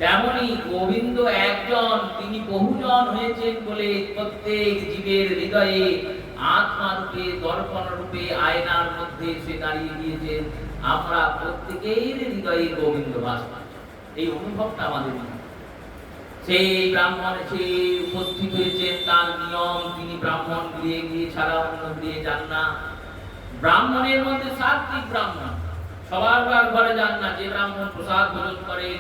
তেমনি গোবিন্দ একজন, তিনি বহুজন হয়েছেন বলে প্রত্যেক জীবের হৃদয়ে আত্মা রূপে, দর্পণ রূপে, আয়নার মধ্যে সে দাঁড়িয়ে গিয়েছেন। আমরা প্রত্যেকের হৃদয়ে গোবিন্দ বাস করেন। এই অনুভবটা আমাদের মনে। সেই ব্রাহ্মণ সে উপস্থিত হয়েছেন, তার নিয়ম, তিনি ব্রাহ্মণ গৃহে গিয়ে ছাড়া অন্য গৃহে যান না। ব্রাহ্মণের মধ্যে সাত্বিক ব্রাহ্মণ, সবার ঘরে যান না। যে ব্রাহ্মণ প্রসাদ ভোজন করে,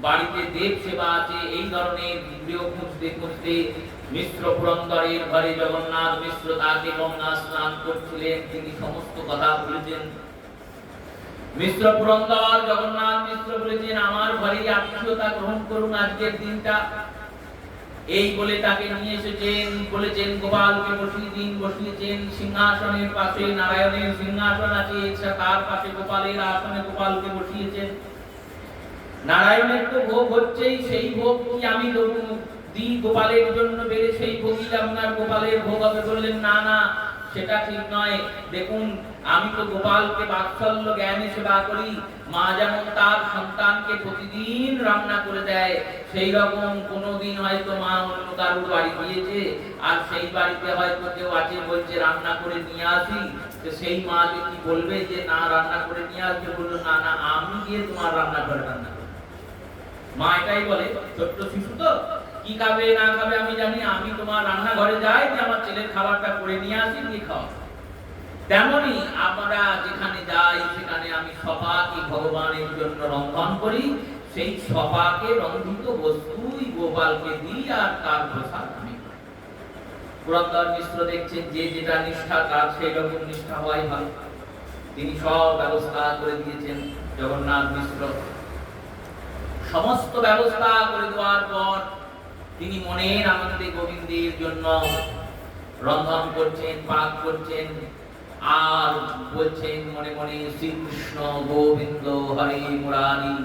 বাড়িতে দেব সেবা আছে, এই ধরনের গৃহ খুঁজতে খুঁজতে মিশ্র পুরন্দরের ঘরে জগন্নাথ মিশ্র তাকে গঙ্গা স্নান করছিলেন। তিনি সমস্ত কথা বলেছেন। মিশ্র পুরন্দর জগন্নাথ মিশ্র বলেছেন, আমার ঘরে আত্মীয়তা গ্রহণ করুন আজকের দিনটা। এই বলে তাকে নিয়ে এসেছেন। বলেছেন গোপালকে বসিয়ে দিন। বসিয়েছেন সিংহাসনের পাশে, নারায়ণের সিংহাসন আছে, তার পাশে গোপালের আসনে গোপালকে বসিয়েছেন। নারায়ণের তো ভোগ হচ্ছেই, সেই ভোগ কি আমি দিই গোপালের জন্য বেড়ে, সেই ভোগই আপনার গোপালের ভোগ হবে? বললেন না না, সেটা ঠিক নয়। দেখুন, আমি তো গোপালকে বাৎসল্য জ্ঞানে সেবা করি। মা যেমন তার সন্তানকে প্রতিদিন রান্না করে দেয়, সেই রকম কোনোদিন হয়তো মা অন্য কারোর বাড়ি গিয়েছে, আর সেই বাড়িতে হয়তো কেউ আছে, বলছে রান্না করে নিয়ে আসি, তো সেই মা কি বলবে যে না রান্না করে নিয়ে আসবে? বললো না না, আমি গিয়ে তোমার রান্না করে রান্না। মা এটাই বলে, ছোট্ট শিশু তো, কি খাবে না খাবে আমি জানি, আমি তোমার রান্নাঘরে যাই, যে আমার ছেলের খাবারটা করে নিয়ে আসি, নিয়ে খাও। তেমনি আমরা যেখানে যাই সেখানে আমি সপাকে ভগবানের জন্য রন্ধন করি, সেই সপাকে রন্ধিত বস্তুই গোপালকে দিই, আর তার প্রসাদ আমি। পুরন্দর মিশ্র দেখছেন যে যেটা নিষ্ঠা, তার সেই রকম নিষ্ঠা হয় ভালো। তিনি সব ব্যবস্থা করে দিয়েছেন। জগন্নাথ মিশ্র সমস্ত ব্যবস্থা করে দেওয়ার পর তিনি মনের আনন্দে গোবিন্দের জন্য রন্ধন করছেন, পাক করছেন, আর বলছেন মনে মনে, শ্রীকৃষ্ণ গোবিন্দ হরে মুরারি,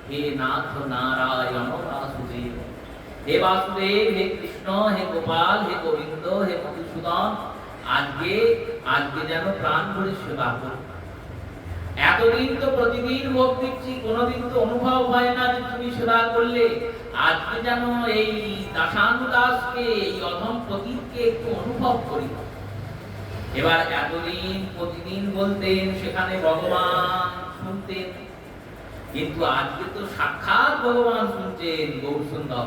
হে নাথ নারায়ণ বাসুদেব। হে বাসুদেব, হে কৃষ্ণ, হে গোপাল, হে গোবিন্দ, হে মধুসূদন, আজকে যেন প্রাণ ভরে সেবা করো। এতদিন তো প্রতিদিন ভোগ দিচ্ছি, কোনোদিন তো অনুভব হয় না যে তুমি সেবা করলে। আজকে যেন এই দাসানুদাসকে, এই অধম পতিতকে একটু অনুভব করি। এবার এতদিন প্রতিদিন বলতেন, সেখানে ভগবান শুনতেন, কিন্তু আজকে তো সাক্ষাৎ ভগবান শুনছেন গৌর সুন্দর।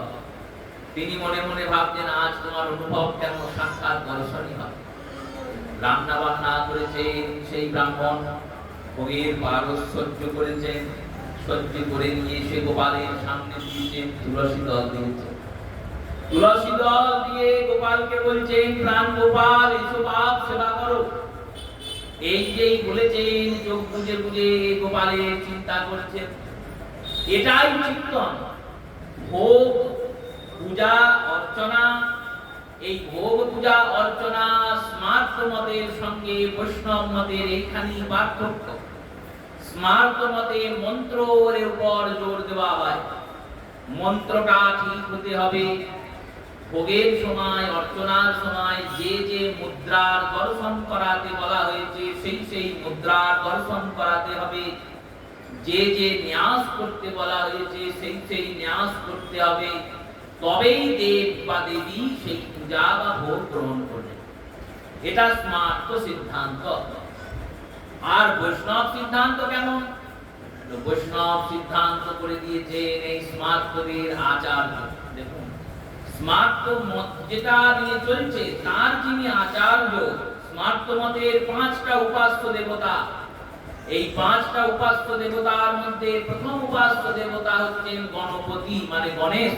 তিনি মনে মনে ভাবছেন, আজ তোমার অনুভব কেন সাক্ষাৎ দর্শনই হবে। রান্না বান্না করেছেন সেই ব্রাহ্মণ, ভোগের পারস সহ্য করেছেন, সহ্য করে নিয়ে সে গোপালের সামনে দিয়েছেন, তুলসী দল দিয়েছেন। তুলসী দল দিয়ে গোপালকে বলছেন, প্রাণ গোপাল, এসো বাপ, সেবা করো। এই যেই বলেছেন, চোখ বুঝে বুঝে গোপালের চিন্তা করছেন। এটাই চিন্তন। ভোগ পূজা অর্চনা, এই ভোগ পূজা অর্চনা স্মার্ত মতের সঙ্গে বৈষ্ণব মতের এইখানেই পার্থক্য। স্মার্ত মতে মন্ত্রের উপর জোর দেওয়া হয়, মন্ত্রটা ঠিক হতে হবে। ভোগের সময়, অর্চনার সময় যে যে মুদ্রার দর্শন করাতে বলা হয়েছে, সেই মুদ্রার দর্শন করাতে হবে। যে যে ন্যাস করতে বলা হয়েছে, সেই ন্যাস করতে হবে। তবেই দেব বা দেবী সেই পূজা বা ভোগ গ্রহণ করবেন। এটা স্মার্ত সিদ্ধান্ত। আর বৈষ্ণব সিদ্ধান্ত কেমন? বৈষ্ণব সিদ্ধান্ত করে দিয়েছেন এই স্মার্তদের আচার্য। দেখুন, স্মার্ত মত যেটা নিয়ে চলছে, তার যিনি আচার্য, স্মার্ত মতের 5টা উপাস্য দেবতা। এই 5টা উপাস্য দেবতার মধ্যে প্রথম উপাস্য দেবতা হচ্ছেন গণপতি, মানে গণেশ।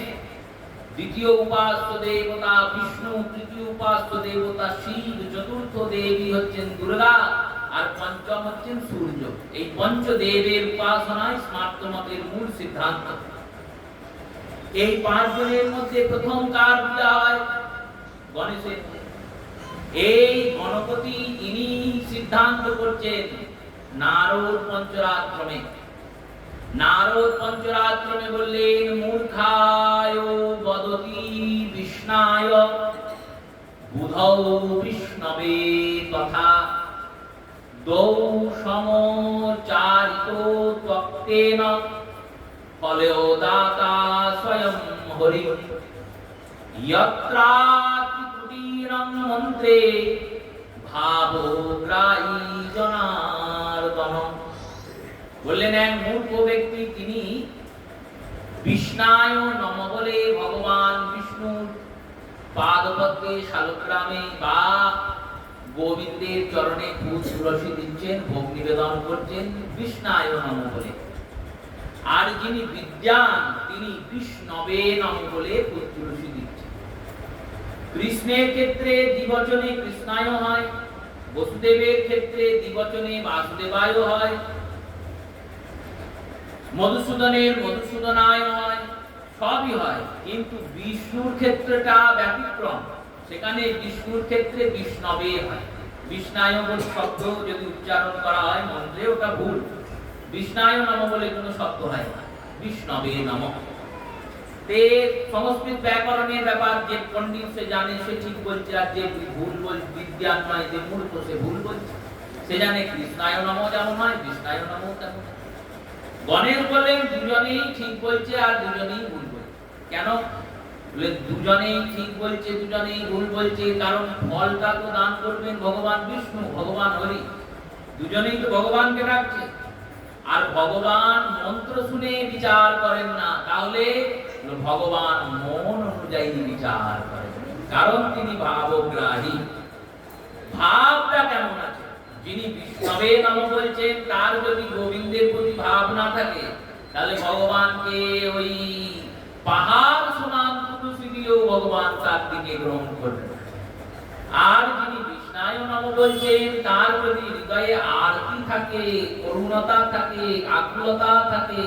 দ্বিতীয় উপাস্য দেবতা বিষ্ণু, তৃতীয় উপাস্য দেবতা শিব, চতুর্থ দেবী হচ্ছেন দুর্গা, আর পঞ্চম হচ্ছেন সূর্য। এই পঞ্চদেবের উপাসনায় স্মার্ত মতের মূল সিদ্ধান্ত। এই 5 জনের মধ্যে প্রথম কার পূজা হয়? গণেশের। এই গণপতি ইনি সিদ্ধান্ত করছেন নারদ পঞ্চরাত্রমে। নারদ পঞ্চরাত্রমে বললেন, মূর্খায় বদতি বিষ্ণায় বুধৌ বিষ্ণবে তথা দৌ সমচারিত তত্ত্বেন ফলেও দাতা স্বয়ং হরি যত্রাপি ত্রুটিরং মন্ত্রে ভাবগ্রাহী জনার্দন। বললেন, এক মূর্খ ব্যক্তি তিনি বিষ্ণায় নমঃ বলে ভগবান বিষ্ণুর পাদপদ্মে শালগ্রামে বা গোবিন্দের চরণে ফুল তুলসী দিচ্ছেন, ভোগ নিবেদন করছেন বিষ্ণায় নমঃ বলে। আর যিনি বিদ্যান তিনি বিষ্ণবে নমঃ বলে ফুল তুলসী দিচ্ছেন। কৃষ্ণের ক্ষেত্রে দ্বিবচনে কৃষ্ণায় হয়, বসুদেবের ক্ষেত্রে দ্বিবচনে বাসুদেবায় হয়, মধুসূদনের মধুসূদনায় হয়, সবই হয়। কিন্তু বিষ্ণুর ক্ষেত্রটা ব্যতিক্রম, সেখানে বিষ্ণুর ক্ষেত্রে বিষ্ণবে হয়। বিষ্ণায় শব্দ যদি উচ্চারণ করা হয় মন্ত্রে, ওটা ভুল। বিষ্ণায় নমঃ বলে কোনো শব্দ হয় না, বিষ্ণবে নমঃ। তে সংস্কৃত ব্যাকরণের ব্যাপার, যে পণ্ডিত সে জানে সে ঠিক বলছে, আর যে ভুল বলছে, বিদ্যান নয়, যে মূর্খ সে ভুল বলছে। সে জানে কৃষ্ণায় নমঃ যেমন হয়, বিষ্ণায় নমঃ তেমন। গণেশ বলেন দুজনেই ঠিক বলছে আর দুজনেই ভুল বলছে। কেন? দুজনেই ঠিক বলছে, দুজনেই ভুল বলছে, কারণ ফলটা তো দান করবেন ভগবান বিষ্ণু, ভগবান হরি। দুজনেই তো ভগবানকে ডাকছে। আর ভগবান মন্ত্র শুনে বিচার করেন না, তাহলে ভগবান মন অনুযায়ী বিচার করেন, কারণ তিনি ভাবগ্রাহী। ভাবটা কেমন আছে? যিনি বিষ্ণবে নমঃ বলছেন তার যদি গোবিন্দের প্রতি ভাব না থাকে, তাহলে ভগবানকে ওই পাহাড় সমান তুলসী দিলেও ভগবান তার দিকে গ্রহণ করবেন। আর যিনি বিষ্ণায় নমঃ বলছেন তার প্রতি হৃদয়ে আরতি থাকে, করুণতা থাকে, আকুলতা থাকে,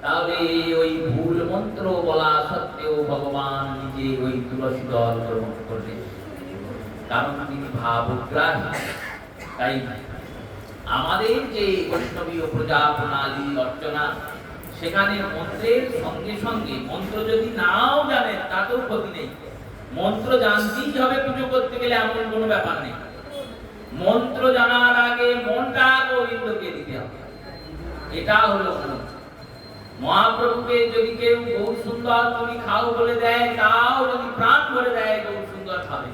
তাহলে ওই ভুল মন্ত্র বলা সত্ত্বেও ভগবান নিজে ওই তুলসী দল গ্রহণ করবেন, কারণ তিনি ভাবগ্রাহী। তাই আমাদের যে বৈষ্ণবীয় পূজা প্রণালী অর্চনা, সেখানে মন্ত্রের সঙ্গে সঙ্গে, মন্ত্র যদি নাও জানেন তাতেও ক্ষতি নেই, মন্ত্র জানতেই হবে পুজো করতে গেলে, এমন কোনো ব্যাপার নেই। মন্ত্র জানার আগে মনটা গোবিন্দকে দিতে হবে, এটা হলো মন্ত্র। মহাপ্রভুকে যদি কেউ গৌর সুন্দর তুমি খাও বলে দেয়, তাও যদি প্রাণ ভরে দেয় গৌর সুন্দর খাবে।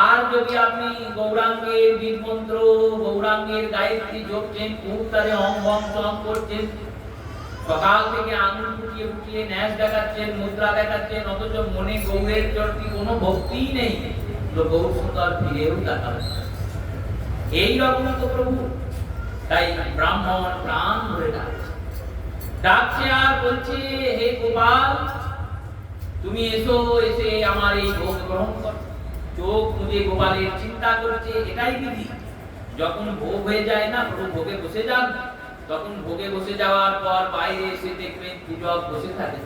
আর যদি আপনি গৌরাঙ্গের বীজ মন্ত্র, গৌরাঙ্গের গায়ত্রী জপছেন, খুব তারে অং বং চং করছেন, সকাল থেকে আঙুল ফুটিয়ে ফুটিয়ে ন্যাস দেখাচ্ছেন, মুদ্রা দেখাচ্ছেন, অথচ মনে গৌরের প্রতি কোনো ভক্তিই নেই, তো গৌর সুন্দর ফিরেও তাকাবে। এইরকম তো প্রভু। তাই ব্রাহ্মণ প্রাণ ভরে ডাকছে আর বলছে, হে গোপাল তুমি এসো, এসে আমার এই ভোগ গ্রহণ করো। চোখ মুজে গোপালের চিন্তা করছে, এটাই বিধি। যখন ভোগ হয়ে যায় না, প্রভু ভোগে বসে যান, তখন ভোগে বসে যাওয়ার পর বাইরে এসে দেখবেন পূজক বসে থাকে।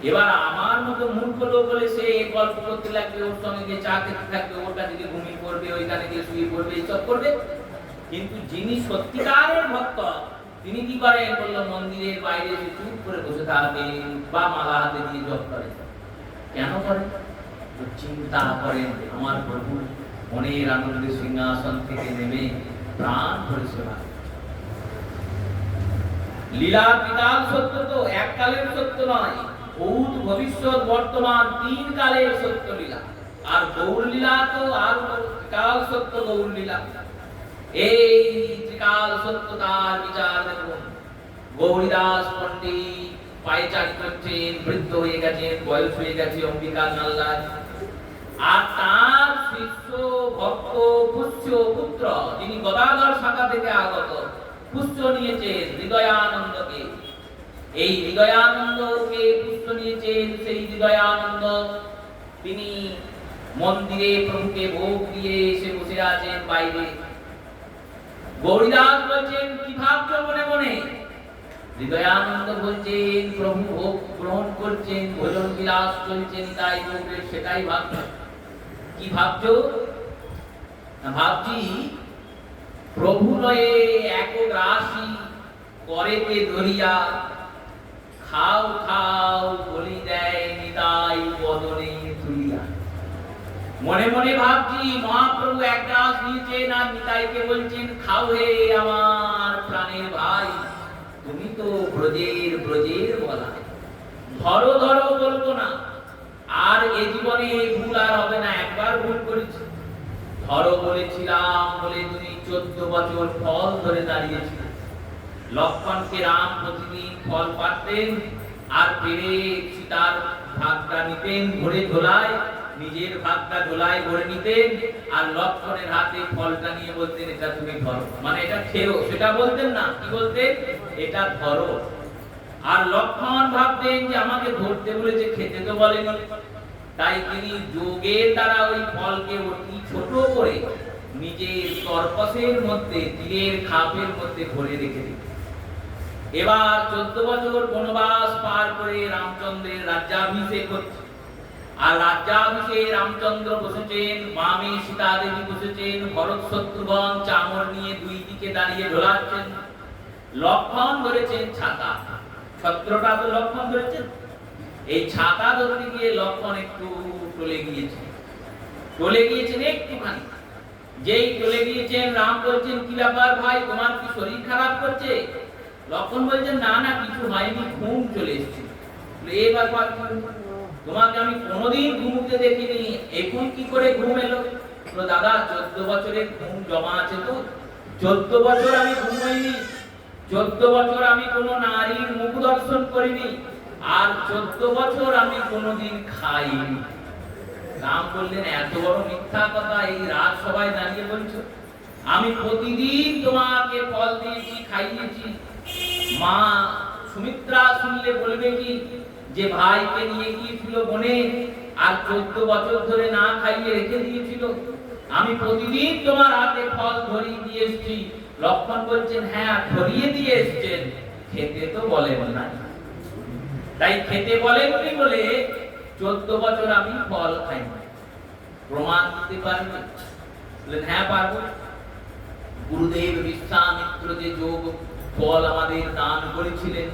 এবার আমার মতো মূর্খ লোক বলে সে গল্প করতে লাগবে, ওর সঙ্গে গিয়ে চা খেতে থাকবে, ওর কাছে গিয়ে ঘুমিয়ে পড়বে, ওইখানে গিয়ে শুয়ে পড়বে, এইসব করবে। কিন্তু যিনি সত্যিকারের ভক্ত তিনি কি করেন? বললো মন্দিরের বাইরে এসে চুপ করে বসে থাকবেন বা মালা হাতে দিয়ে জপ করেন। কেন করেন? চিন্তা করেন আমার প্রভু মনের আনন্দে সিংহাসন থেকে নেমে প্রাণ ভরে সেবা। লীলা বিকাল সত্য তো, এককালের সত্য নয়। ভূত ভবিষ্যৎ বর্তমান তিন কালের সত্য লীলা। আর গৌর লীলা তো আর ত্রিকাল সত্য গৌর লীলা। এই ত্রিকাল সত্যতার বিচার দেখুন। গৌরীদাস পণ্ডিত পায়চারি করছেন, বৃদ্ধ হয়ে গেছেন, বয়স হয়ে গেছে, অম্বিকা নাল্লার। আর তার শিষ্য ভক্ত পুষ্য পুত্র, যিনি গদাধর শাখা থেকে আগত, পুষ্য নিয়েছেন হৃদয়ানন্দকে। এই হৃদয়ানন্দকে পুষ্য নিয়েছেন। সেই হৃদয়ানন্দ তিনি মন্দিরে প্রভুকে ভোগ দিয়ে এসে বসে আছেন বাইরে। গৌরীদাস বলছেন, কি ভাবছ মনে মনে? হৃদয়ানন্দ বলছেন, প্রভু ভোগ গ্রহণ করছেন, ভোজন বিলাস চলছেন, তাই ভোগের সেটাই ভাবছ। কি ভাবছ? ভাবছি প্রভু লয়ে এক রাশি করেতে ধরিয়া, খাও খাও বলি দেয় নিতাই বদনে তুলিয়া। মনে মনে ভাবছি মহাপ্রভু এক গ্লাস নিয়েছেন আর নিতাইকে বলছেন, খাও হে আমার প্রাণের ভাই, তুমি তো ব্রজের ব্রজের বলা, ধরো ধরো বলবো না। আর এ জীবনে ভুল আর হবে না, একবার ভুল করেছি। ধরো বলেছিলাম বলে তুমি 14 বছর ফল ধরে দাঁড়িয়েছিলে। লক্ষ্মণকে রাম প্রতিদিন ফল পাড়তেন আর পেরে সীতার ভাগটা নিতেন ভরে ঝোলায়, নিজের ভাগটা ঝোলায় ভরে নিতেন, আর লক্ষ্মণের হাতে ফলটা নিয়ে বলতেন, এটা তুমি ধরো, মানে এটা খেও। সেটা বলতেন না, কি বলতেন? এটা ধরো। আর লক্ষ্মণ ভাবতেন যে আমাকে ধরতে বলেছে, খেতে তো বলেনি। তাই তিনি যোগের দ্বারা ওই ফলকে অতি ছোট করে নিজের কর্পসের মধ্যে, তীরের খাপের মধ্যে ভরে রেখে দিতেন। এবার 14 বছর বনবাস পার করে রামচন্দ্রের রাজ্যাভিষেক হচ্ছে। আর রাজ্যাভিষেকে রামচন্দ্র বসেছেন, বামে সীতা দেবী বসেছেন, ভরত শত্রুঘ্ন চামর নিয়ে দুই দিকে দাঁড়িয়ে ঝোলাচ্ছেন। লক্ষ্মণ ধরেছেন ছাতা, ছত্রটা তো লক্ষ্মণ ধরেছেন। এই ছাতা ধরতে গিয়ে লক্ষ্মণ একটু টলে গিয়েছেন একটুখানি। যেই টলে গিয়েছেন, রাম বলছেন, কি ব্যাপার ভাই, তোমার কি শরীর খারাপ করছে? লক্ষ্মণ বলছেন, না না কিছু হয়নি, ঘুম চলে এসেছে। এই ব্যাপার, তোমাকে আমি কোনোদিন ঘুমতে দেখিনি, এখন কি করে ঘুম এলো? দাদা 14 বছরের ঘুম জমা আছে তো। 14 বছর আমি ঘুমাইনি, 14 বছর আমি কোনো নারীর মুখ দর্শন করিনি, আর 14 বছর আমি কোনোদিন খাইনি। রাম বললেন, এত বড় মিথ্যা কথা এই রাত সবাই দাঁড়িয়ে বলছো? আমি প্রতিদিন তোমাকে ফল দিয়েছি, খাইয়েছি। মা সুমিত্রা শুনলে বলবে কি যে ভাইকে নিয়ে গিয়েছিল বনে আর 14 বছর ধরে না খাইয়ে রেখে দিয়েছিল? আমি প্রতিদিন তোমার হাতে ফল ধরিয়ে দিয়ে এসেছি। লক্ষ্মণ বলছেন, হ্যাঁ ধরিয়ে দিয়ে এসেছেন, খেতে তো বলেন না। তাই খেতে বলেননি বলে 14 বছর আমি ফল খাইনি। প্রমাণ দিতে পারবেন? বললেন, হ্যাঁ পারবো। গুরুদেব বিশ্বামিত্র যে যোগ ফল আমাদের দান করেছিলেন,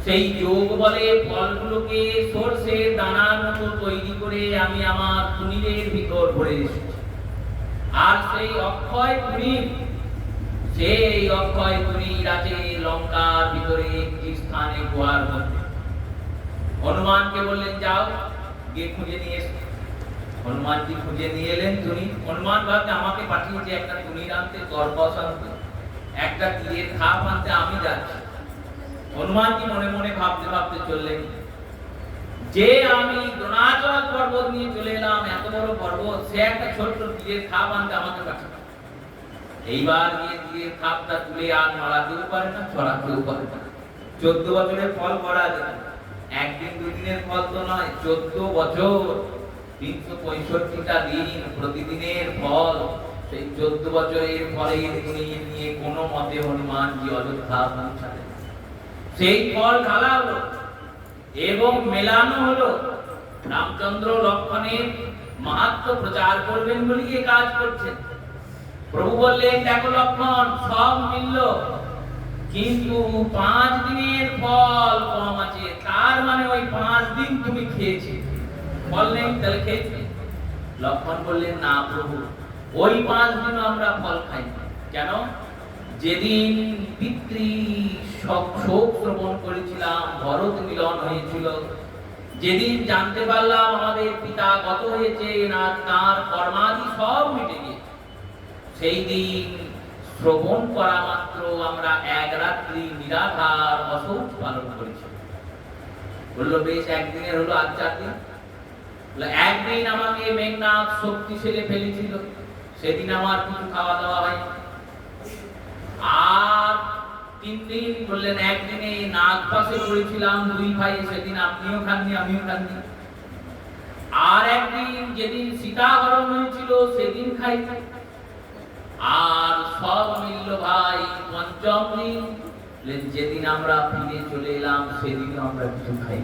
সেই যোগ বলে ফলগুলোকে সরষের দানার মতো তৈরি করে আমি আমার তুনিরের ভিতর ভরে এসেছি। আর সেই অক্ষয় তুনির আছে লঙ্কার ভিতরে একটি স্থানে গুহার মধ্যে। হনুমানকে বললেন, যাও গিয়ে খুঁজে নিয়ে এসো। হনুমানজি খুঁজে নিয়ে এলেন তুনির। হনুমান ভাবতে আমাকে পাঠিয়েছে একটা তুনির আনতে, কর্পস আনতে, একটা তীরের খাপ আনতে, আমি যাচ্ছি। হনুমানজি মনে মনে ভাবতে ভাবতে চললেন যে আমি দ্রোণাচল পর্বত নিয়ে চলে এলাম, এত বড় পর্বত, সে একটা ছোট্ট তীরের খাপ আনতে আমাকে পাঠাবে। এইবার গিয়ে তীরের খাপটা তুলে আর নড়াতেও পারে না, ছড়াতেও পারে না। 14 বছরের ফল করা যায়, একদিন দুদিনের ফল তো নয়, 14 বছর 365টা দিন প্রতিদিনের ফল। সেই 14 বছরের ফলের নিয়ে কোনো মতে হনুমানজি অযোধ্যা পৌঁছালেন। সেই ফল ঢালা হলো এবং মেলানো হলো। রামচন্দ্র লক্ষ্মণের মাহাত্ম্য প্রচার করবেন বলে কাজ করছেন। প্রভু বললেন, দেখো লক্ষ্মণ, সব মিলল, কিন্তু 5 দিনের ফল কম আছে। তার মানে ওই 5 দিন তুমি খেয়েছি, ফল নেই, তাহলে খেয়েছি? লক্ষ্মণ বললেন, না প্রভু, ওই 5 দিন আমরা ফল খাই না। কেন? যেদিন পিতৃ শোক শ্রবণ করেছিলাম, ভরত মিলন হয়েছিল, যেদিন জানতে পারলাম আমাদের পিতা কত হয়েছে না তার কর্মাদি সব মিটে গিয়েছে, সেই দিন শ্রবণ করা মাত্র আমরা এক রাত্রি নিরাধার অশৌচ পালন করেছি। বললো বেশ, একদিনের হলো আজ 4 দিন। একদিন আমাকে মেঘনাথ শক্তি ছেলে ফেলেছিল, সেদিন আমার কিছু খাওয়া দাওয়া হয়। আর 3 দিন বললেন একদিনে নাগ পাশে করেছিলাম 2 ভাই, সেদিন আপনিও খাননি আমিও খাননি। আর একদিন যেদিন সীতা হরণ হয়েছিল সেদিন খাই। আর সব মিলল ভাই পঞ্চম দিন, যেদিন আমরা ফিরে চলে এলাম সেদিন আমরা কিছু খাই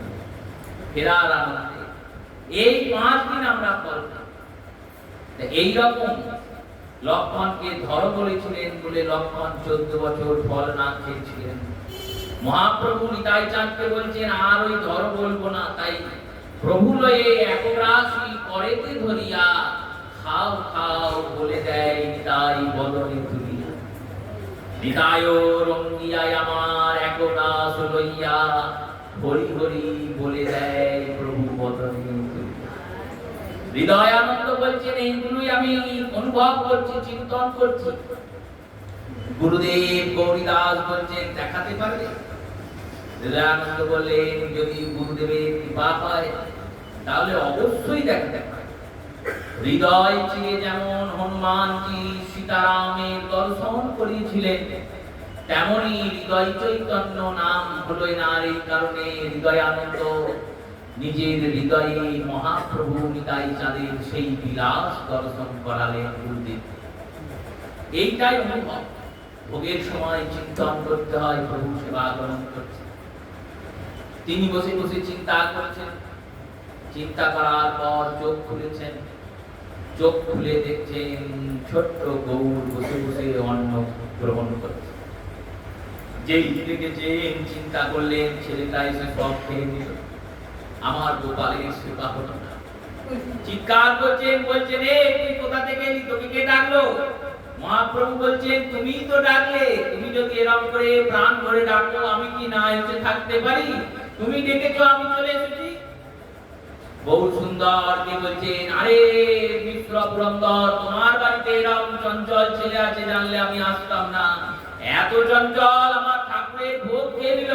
ফেরার আনন্দে। এই 5 দিন আমরা ফল খাই। এইরকম লক্ষ্মণকে ধর বলেছিলেন বলে লক্ষ্মণ 14 বছর ফল না খেয়েছিলেন। মহাপ্রভু নিতাই চাঁদকে বলছেন আর ওই ধর বলবো না, তাই প্রভু লয়ে একরাশি করেতে ধরিয়া খাও খাও বলে দেয় নিতাই বদনে তুলিয়া। নিতায় রঙ্গিয়ায় আমার একরাশ লইয়া হরি হরি বলে দেয় প্রভু বদনে তুলিয়া। হৃদয় আনন্দ বলছেন এইগুলোই আমি অনুভব করছি, চিন্তন করছি। গুরুদেব গৌরীদাস বলছেন দেখাতে পারবে? হৃদয়ানন্দ বললেন যদি গুরুদেবের কৃপা হয় তাহলে অবশ্যই দেখাতে পারে। হৃদয় চিরে যেমন হনুমানজি সীতারামের দর্শন করিয়েছিলেন, তেমনি হৃদয় চৈতন্য নাম হলো না। এই কারণে হৃদয় আনন্দ নিজের হৃদয়ে মহাপ্রভু নিতাই চাঁদের সেই বিলাস দর্শন করালেন গুরুদেব। এইটাই অনুভব। ভোগের সময় চিন্তন করতে হয় প্রভু সেবা গ্রহণ করছে। তিনি বসে বসে চিন্তা করছেন, চিন্তা করার পর চোখ খুলেছেন। চোখ খুলে দেখছেন ছোট্ট গৌর বসে বসে অন্ন গ্রহণ করছে। যেই দেখেছেন চিন্তা করলেন ছেলেটা এসে সব খেয়ে নিল, আমার গোপালের সেবা হলো না। চিৎকার করছেন, বলছেন এ তুই কোথা থেকে এলি, তোকে কে ডাকলো? মহাপ্রভু বলছেন তুমিই তো ডাকলে। তুমি যদি এরকম করে প্রাণ ভরে ডাকো আমি কি না এসে থাকতে পারি? তুমি ডেকেছো, আমি চলে এসেছি। বহু সুন্দর কে বলছেন আরে মিশ্র পুরন্দর, তোমার বাড়িতে এরকম চঞ্চল ছেলে আছে জানলে আমি আসতাম না। এত চঞ্চল, আমার ঠাকুরের ভোগ খেয়ে নিল।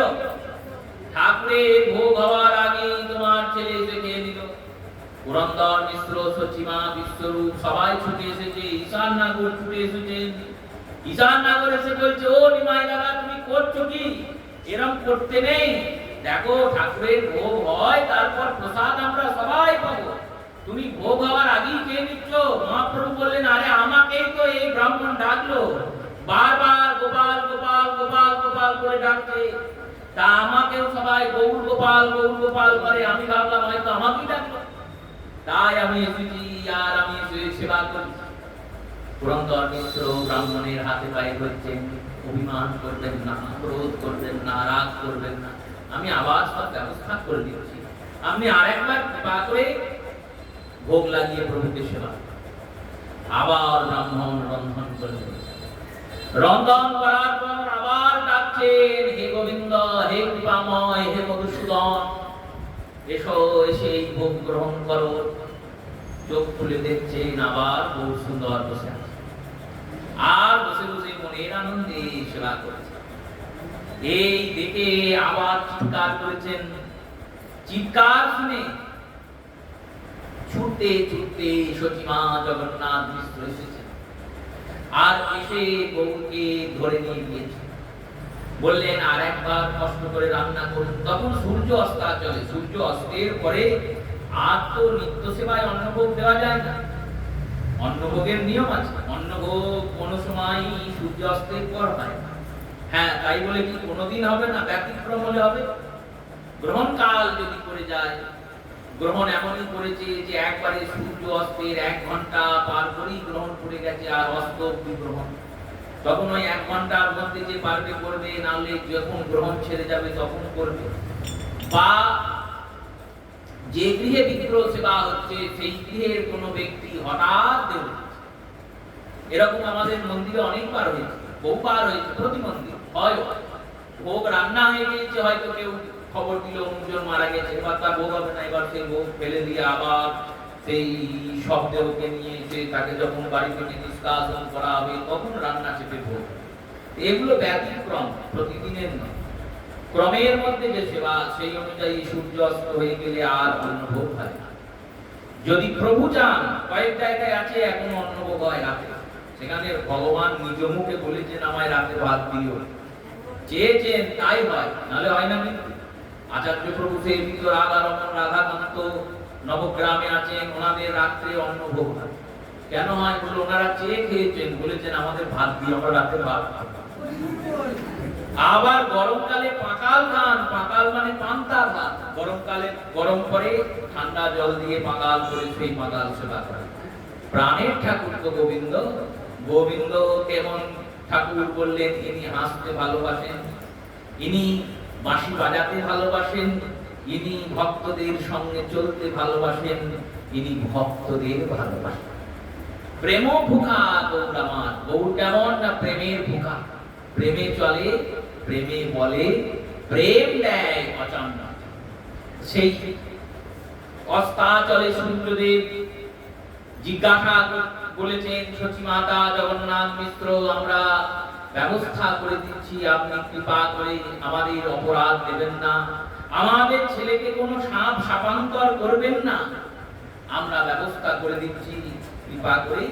ঠাকুরের ভোগ হওয়ার আগে তোমার ছেলে এসে খেয়ে নিল। পুরন্দর মিশ্র সচিমা বিশ্বরূপ সবাই ছুটে এসেছে, ঈশান নাগর ছুটে এসেছেন। ঈশান নাগর এসে বলছে ও নিমাই দাদা তুমি করছো কি? এরকম করতে নেই। দেখো ঠাকুরের ভোগ হয় তারপর প্রসাদ আমরা সবাই পাবো, তুমি ভোগ হওয়ার আগেই খেয়ে নিচ্ছ। মহাপ্রভু বললেন আরে আমাকেই তো এই ব্রাহ্মণ ডাকলো, বারবার গোপাল গোপাল গোপাল গোপাল করে ডাকছে, তা আমাকেও সবাই গৌর গোপাল করে। আমি ভাবলাম হয়তো আমাকেই ডাকলো, তাই আমি এসেছি আর আমি এসে সেবা করছি। পুরন্দর মিশ্র ব্রাহ্মণের হাতে পায়ে ধরছেন, অভিমান করবেন না, ক্রোধ করবেন না, রাগ করবেন না, আমি আবার সব ব্যবস্থা করে দিচ্ছি। আপনি আরেকবার কৃপা করে ভোগ লাগিয়ে প্রভুকে সেবা। আবার ব্রাহ্মণ রন্ধন করলেন। রন্ধন করার পর আবার ডাকছেন হে গোবিন্দ, হে কৃপাময়, হে মধুসূদন, এসো এসে এই ভোগ গ্রহণ করো। চোখ খুলে দেখছেন আবার বহু সুন্দর বসে আছে, আর বসে বসে মনের আনন্দে সেবা করছে। এই দেখে আবার চিৎকার করেছেন। চিৎকার শুনে ছুটতে ছুটতে সচিমা জগন্নাথ মিশ্র এসেছেন, আর এসে গৌরকে ধরে নিয়ে গিয়েছে। বললেন আর একবার কষ্ট করে রান্না করুন। তখন সূর্য অস্তাচলে, সূর্য অস্তের পরে আর তো নিত্য সেবায় অন্নভোগ দেওয়া যায় না, অন্নভোগের নিয়ম আছে। অন্নভোগ কোনো সময় সূর্য অস্তের পর হয়। হ্যাঁ, তাই বলে কি কোনোদিন হবে না? ব্যতিক্রম হলে হবে। গ্রহণ কাল যদি করে যায়, গ্রহণ এমনই করেছে যে একবারে সূর্য অস্তের 1 ঘন্টা পার করেই গ্রহণ করে গেছে, আর অস্ত অব্দি গ্রহণ। তখন ওই 1 ঘন্টার মধ্যে যে পারবে করবে, নাহলে যখন গ্রহণ ছেড়ে যাবে তখন করবে। বা যে গৃহে বিগ্রহ সেবা হচ্ছে সেই গৃহের কোনো ব্যক্তি হঠাৎ দেব, এরকম আমাদের মন্দিরে অনেকবার হয়েছে, বহুবার হয়েছে। প্রতি মন্দির হয় ভোগ রান্না হয়ে গিয়েছে, হয়তো কেউ খবর দিল অন্যজন মারা গেছে, এবার তার বউ হবে না, এবার সেই বউ ফেলে দিয়ে আবার সেই শব্দকে নিয়ে এসে তাকে যখন বাড়ি থেকে নিষ্কাশন করা হবে তখন রান্না চেপে ভোগ। এগুলো ব্যতিক্রম, প্রতিদিনের নয়, ক্রমের মধ্যে যে সেবা, সেই অনুযায়ী সূর্য অস্ত হয়ে গেলে আর অন্নভোগ হয় না। যদি প্রভু চান, কয়েক জায়গায় আছে এখনো অন্নভোগ হয় রাতে, সেখানে ভগবান নিজ মুখে বলেছেন আমায় রাতে ভাত দিও, চেয়েছেন তাই হয়, নাহলে হয় না। কিন্তু আচার্য প্রভু সেই ভিতর রাধারমণ রাধাকান্ত নবগ্রামে আছেন, ওনাদের রাত্রে অন্নভোগ হয়। কেন হয়? বলে ওনারা চেয়ে খেয়েছেন, বলেছেন আমাদের ভাত দিও, আমরা রাতে ভাত খাবো। আবার গরমকালে পাকাল খান, পাকাল মানে পান্তা ভাত, গরমকালে গরম করে ঠান্ডা জল দিয়ে পাকাল করে সেই পাকাল সেবা করে। প্রাণের ঠাকুর তো গোবিন্দ, গোবিন্দ কেমন ঠাকুর বললেন? ইনি হাসতে ভালোবাসেন, ইনি বাঁশি বাজাতে ভালোবাসেন, ইনি ভক্তদের সঙ্গে চলতে ভালোবাসেন, ইনি ভক্তদের ভালোবাসেন। প্রেম ভুখা গৌর আমার, গৌর কেমন না প্রেমের ভুখা, প্রেমে চলে, প্রেমে বলে, প্রেম দেয় অচন্ন। সেই অস্তাচলে সূর্যদেব জিজ্ঞাসা বলেছেন সচিমাতা জগন্নাথ মিশ্র, আমরা ব্যবস্থা করে দিচ্ছি, আপনি কৃপা করে আমাদের অপরাধ দেবেন না, আমাদের ছেলেকে কোনো সাপ সাপান্তর করবেন না, আমরা ব্যবস্থা করে দিচ্ছি, কৃপা করে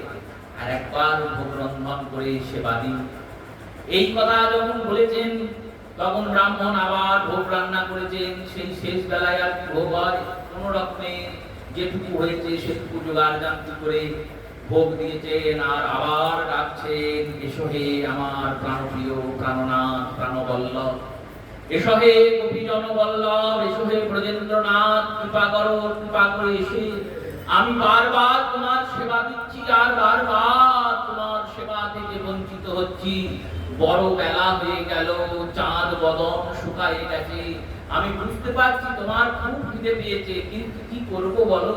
আর একবার ভোগ রন্ধন করে সেবা দিন। এই কথা যখন বলেছেন তখন ব্রাহ্মণ আবার ভোগ রান্না করেছেন। সেই শেষ বেলায় আর ভোগ হয়, কোন রকমে যেটুকু হয়েছে সেটুকু জোগাড় জানতি করে ভোগ দিয়েছেন। আর আবার ডাকছেন, এসো হে আমার প্রাণপ্রিয় প্রাণনাথ প্রাণবল্লভ, এসো হে গোপীজন বল্লভ, এসো হে ব্রজেন্দ্রনাথ, কৃপা করো, কৃপা করে এসে আমি বারবার তোমার সেবা দিচ্ছি আর বারবার তোমার সেবা থেকে বঞ্চিত হচ্ছি। বড় বেলা হয়ে গেল, চাঁদ বদন শুকায়ে গেছে, আমি বুঝতে পারছি তোমার খুব খিদে পেয়েছে, কিন্তু কি করব বলো?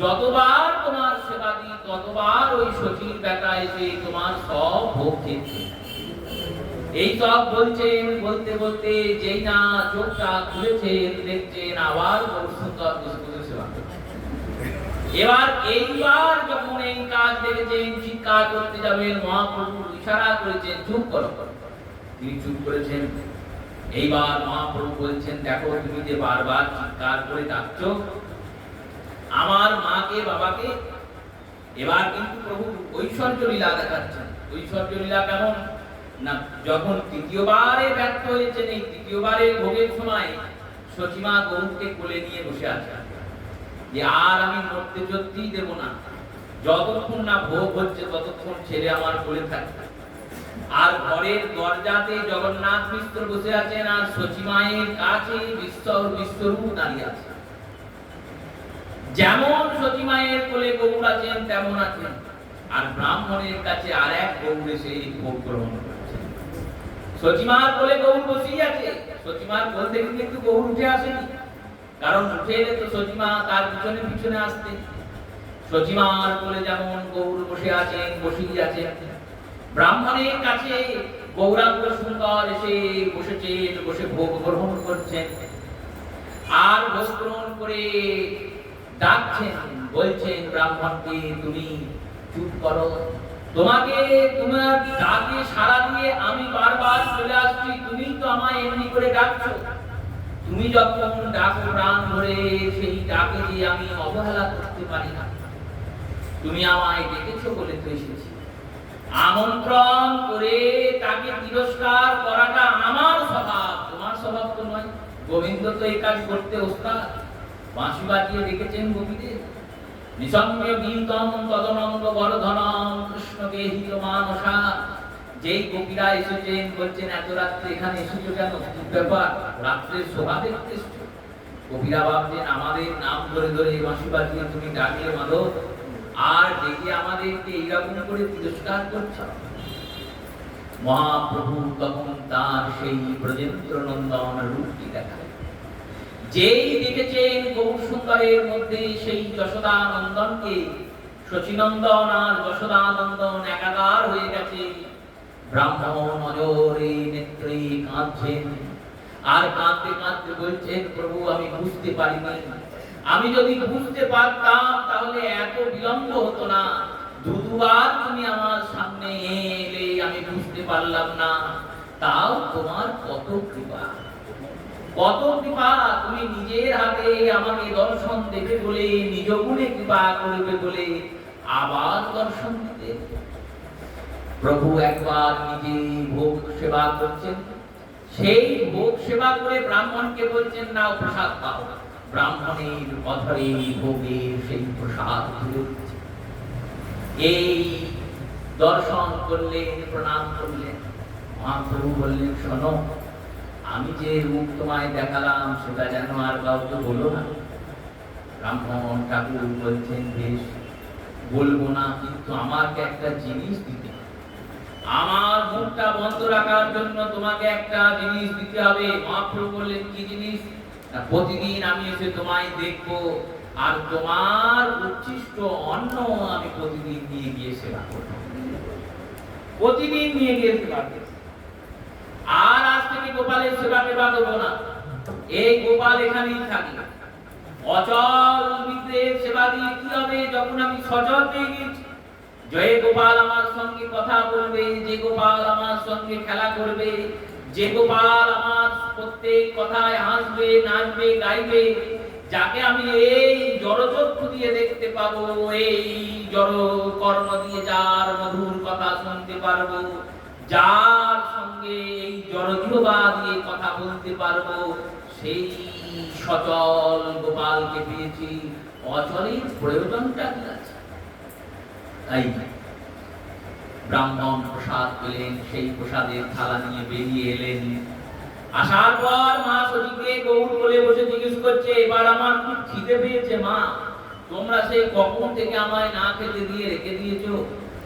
যতবার তোমার সেবা দিই ততবার ওই সচির বেটা এসে তোমার সব ভোগ খেয়েছে। এই সব বলছেন, বলতে বলতে যেই না চোখটা খুলেছেন দেখছেন আবার সুন্দর সেবা। এবার এইবার যখন এই কাজ দেখেছেন, চিৎকার করতে যাবেন, মহাপ্রভু ইশারা করেছেন চুপ করো, তিনি চুপ করেছেন। এইবার মহাপ্রভু বলছেন, দেখো তুমি যে বারবার চিৎকার করে ডাকছো আমার মাকে বাবাকে। এবার কিন্তু প্রভু ঐশ্বর্য লীলা দেখাচ্ছেন। ঐশ্বর্য লীলা কেমন না, যখন তৃতীয়বারে ব্যর্থ হয়েছেন, এই তৃতীয়বারে ভোগের সময় সচিমা গৌরকে কোলে নিয়ে বসে আছে যে আর আমি মরতে চলতেই দেব না, যতক্ষণ না ভোগ হচ্ছে ততক্ষণ ছেলে আমার কোলে থাকবে। আর ঘরের দরজাতে জগন্নাথ মিশ্র বসে আছেন, আর সচিমায়ের কাছে বিশ্বরূপ দাঁড়িয়ে আছে। যেমন সচিমায়ের কোলে গৌর আছেন তেমন আছেন, আর ব্রাহ্মণের কাছে আর এক গৌর এসে ভোগ গ্রহণ করছেন। সচিমার কোলে গৌর বসেই আছে, সচিমার কোল থেকে কিন্তু গৌর উঠে আসেনি, কারণ উঠে এলে তো সচিমা তার পিছনে পিছনে আসতে। সচিমার কোলে যেমন গৌর বসে আছেন, বসেই আছেন, ব্রাহ্মণের কাছে গৌরাঙ্গ সুন্দর এসে বসেছেন, বসে ভোগ গ্রহণ করছেন। আর ভোগ গ্রহণ করে ডাকছেন, বলছেন ব্রাহ্মণকে তুমি চুপ করো, তোমাকে তোমার ডাকে সাড়া দিয়ে আমি বারবার চলে আসছি, তুমি তো আমায় এমনি করে ডাকছো, তুমি যখন ডাকো প্রাণ ধরে সেই ডাকে যে আমি অবহেলা করতে পারি না, তুমি আমায় ডেকেছো বলে তো এসেছি। আমন্ত্রণ করে তাকে তিরস্কার করাটা আমার স্বভাব, তোমার স্বভাব তো নয়। গোবিন্দ তো এই কাজ করতে ওস্তাদ, বাঁশি বাজিয়ে রেখেছেন গোপীদের। নিসঙ্গ গীতম তদনঙ্গ বরধনম কৃষ্ণকে হিত মানসা। যেই গোপীরা এসেছেন বলছেন এত রাত্রে এখানে এসেছো কেন, কি ব্যাপার, রাত্রে শোভা দেখতে এসেছো? গোপীরা ভাবছেন আমাদের নাম ধরে ধরে বাঁশি বাজিয়ে তুমি ডাকলে মাধব, আর ডেকে আমাদেরকে এইরকম করে তিরস্কার করছো। মহাপ্রভু তখন তার সেই ব্রজেন্দ্র নন্দন রূপটি দেখায়। যেই দেখেছেন গৌর সুন্দরের মধ্যে সেই যশোদা নন্দনকে, শচীনন্দন আর যশোদা নন্দন একাকার হয়ে গেছে, ব্রাহ্মণ অজরে নেত্রে কাঁদছেন। আর কাঁদতে কাঁদতে বলছেন, প্রভু আমি বুঝতে পারিনি, আমি যদি বুঝতে পারতাম তাহলে এত বিলম্ব হতো না। দুবার তুমি আমার সামনে এলে, আমি বুঝতে পারলাম না, তাও তোমার কত কৃপা, কত কৃপা। তুমি নিজের হাতে আমাকে দর্শন দেবে বলে, নিজ গুণে কৃপা করবে বলে আবার দর্শন দিতে। প্রভু একবার নিজে ভোগ সেবা করছেন, সেই ভোগ সেবা করে ব্রাহ্মণকে বলছেন, না প্রসাদ পাও। ব্রাহ্মণের অধরে ভোগের সেই প্রসাদ তুলে দিচ্ছে। এই দর্শন করলেন, প্রণাম করলেন। মহাপ্রভু বললেন, শোনো, আমি যে রূপ তোমায় দেখালাম সেটা যেন আর কাউকে বলো না। ব্রাহ্মণ ঠাকুর বলছেন, বেশ, বলবো না, কিন্তু আমাকে একটা জিনিস দিতে হবে। আমার মুখটা বন্ধ রাখার জন্য তোমাকে একটা জিনিস দিতে হবে। মহাপ্রভু বললেন, কি জিনিস? না, প্রতিদিন আমি এসে তোমায় দেখবো, আর তোমার উচ্ছিষ্ট অন্ন আমি প্রতিদিন নিয়ে গিয়ে সেবা করবো, প্রতিদিন নিয়ে গিয়ে সেবা করবো। আর আজ থেকে গোপালের সেবা টেবা দেবো না, এই গোপাল এখানেই থাকবে। অচল বিগ্রহের সেবা দিয়ে কি হবে, যখন আমি সচল পেয়ে গেছি। যে গোপাল আমার সঙ্গে কথা বলবে, যে গোপাল আমার সঙ্গে খেলা করবে, যে গোপাল আমার প্রত্যেক কথায় হাসবে, নাচবে, গাইবে, যাকে আমি এই জড়চক্ষু দিয়ে দেখতে পাবো, এই জড় কর্ণ দিয়ে যার মধুর কথা শুনতে পারবো, যার সঙ্গে এই জড়জিহ্বা দিয়ে কথা বলতে পারবো, সেই সচল গোপালকে পেয়েছি। অচলের প্রয়োজনটা কি আছে? তাই ব্রাহ্মণ প্রসাদ পেলেন, সেই প্রসাদের থালা নিয়ে বেরিয়ে এলেন। আসার পর মা সতীকে গৌর কোলে বসে জিজ্ঞেস করছে, এবার আমার খুব খিদে পেয়েছে মা, তোমরা সেই কখন থেকে আমায় না খেতে দিয়ে রেখে দিয়েছো?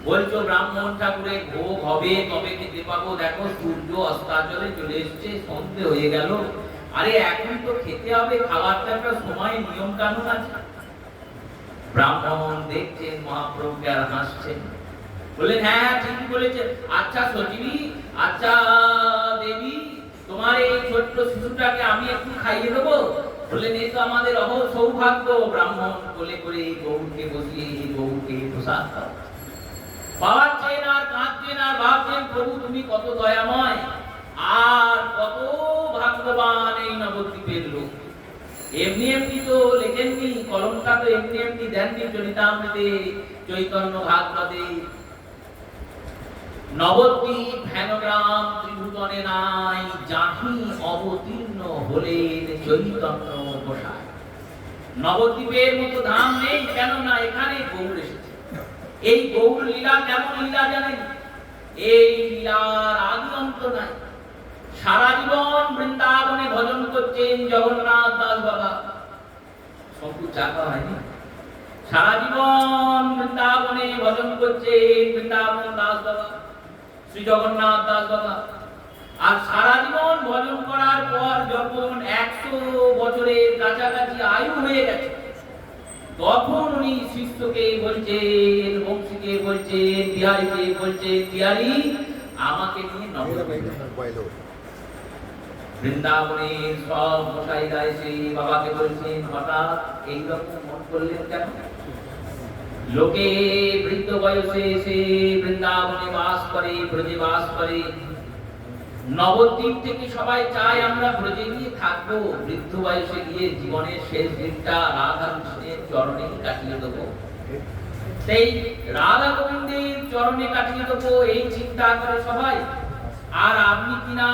বলছো ব্রাহ্মণ ঠাকুরের ভোগ হবে তবে খেতে পাবো, দেখো সূর্য অস্তাচলে চলে এসছে, সন্ধে হয়ে গেল, আরে এখন তো খেতে হবে, খাবারটা একটা সময় নিয়ম কানুন আছে। ব্রাহ্মণ দেখছেন মহাপ্রভুকে আর হাসছেন, বললেন, হ্যাঁ ঠিকই বলেছে। আচ্ছা সচিবী, আচ্ছা দেবী, তোমার এই ছোট্ট শিশুটাকে আমি একটু খাইয়ে দেবো। বললেন, এই তো আমাদের অহো সৌভাগ্য। ব্রাহ্মণ কোলে করে গৌরকে বসিয়ে গৌরকে প্রসাদ পাওয়াচ্ছেন, আর কাঁদছেন, আর ভাবছেন, প্রভু তুমি কত দয়াময়, আর কত ভাগ্যবান এই নবদ্বীপের লোক। এমনি এমনি তো লেখেননি, কলমটা তো এমনি এমনি দেননি চরিতামৃতে, চৈতন্য ভাগবতে। নবদ্বীপ হেনগ্রাম ত্রিভুবনে নাই, যাহি অবতীর্ণ হলেন চৈতন্য গোসাই। নবদ্বীপের মতো ধাম নেই, কেননা এখানে গৌর এসেছে। এই গৌর লীলা কেমন লীলা জানেন? এই লীলার আদি অন্ত নাই। সারা জীবন বৃন্দাবনে ভজন করছেন জগন্নাথ দাস বাবা, শঙ্কু চাকা হয়নি। সারা জীবন বৃন্দাবনে ভজন করছেন বৃন্দাবন দাস বাবা, শ্রী জগন্নাথ দাস বাবা। আর সারা জীবন ভজন করার পর যখন 100 বছরের কাছাকাছি আয়ু হয়ে গেছে, তখন উনি শিষ্যকে বলছেন, বংশীকে বলছেন, বিহারীকে বলছেন, বিহারী আমাকে নিয়ে নবদ্বীপ। বৃন্দাবনের সব গোসাইরা এসে বাবাকে বলছেন, হঠাৎ এইরকম মন করলেন কেন? লোকে বৃদ্ধ বয়সে এসে বৃন্দাবনে বাস করে, ব্রজে বাস করে। নবদ্বীপ থেকে সবাই চায় আমরা ব্রজে গিয়ে থাকবো, বৃদ্ধ বয়সে গিয়ে জীবনের শেষ দিনটা রাধা কৃষ্ণের চরণে কাটিয়ে দেবো, সেই রাধা গোবিন্দের চরণে কাটিয়ে দেবো, এই চিন্তা করে সবাই। আর আপনি কিনা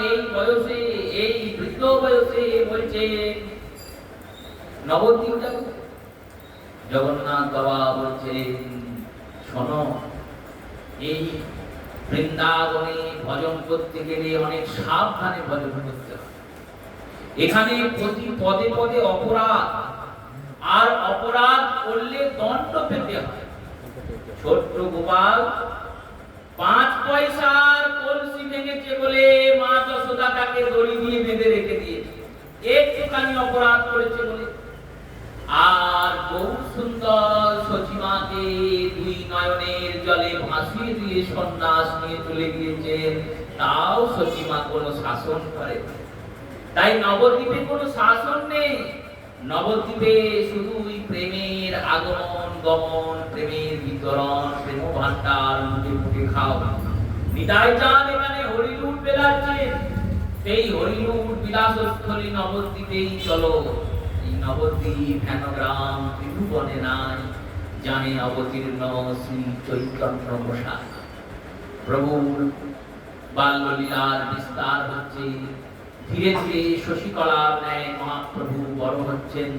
এই বয়সে, এই বৃদ্ধ বয়সে বলছেন নবদ্বীপ যাব। জগন্নাথ বাবা বলছেন, শোনো, এই বৃন্দাবনে ভজন করতে গেলে অনেক সাবধানে ভজন করতে হয়। এখানে প্রতি পদে পদে অপরাধ, আর অপরাধ করলে দণ্ড পেতে হয়। ছোট্ট গোপাল 5 পয়সার কলসি ভেঙেছে বলে মা যশোদা তাকে দড়ি দিয়ে বেঁধে রেখে দিয়েছে, একটুখানি অপরাধ করেছে বলে। আর বহু সুন্দর সচিমাকে 2 নয়নের জলে ভাসিয়ে দিয়ে সন্ন্যাস নিয়ে চলে গিয়েছেন, তাও সচিমা কোনো শাসন করে। তাই নবদ্বীপে কোনো শাসন নেই, নবদ্বীপে শুধুই প্রেমের আগমন গমন, প্রেমের বিতরণ, প্রেম ভান্ডার মুখে মুখে খাও। নিতাই চাঁদ এখানে হরিলুট বেলাচ্ছেন, সেই হরিলুট বিলাসস্থলী নবদ্বীপেই চলো। এই নবদ্বীপ হেন গ্রাম ত্রিভুবনে নাই, জানে অবতীর্ণ শ্রী চৈতন্য প্রসাদ। প্রভুর বাল্যলীলার বিস্তার হচ্ছে, ধীরে ধীরে শশীকলার ন্যায় মহাপ্রভু বড় হচ্ছেন।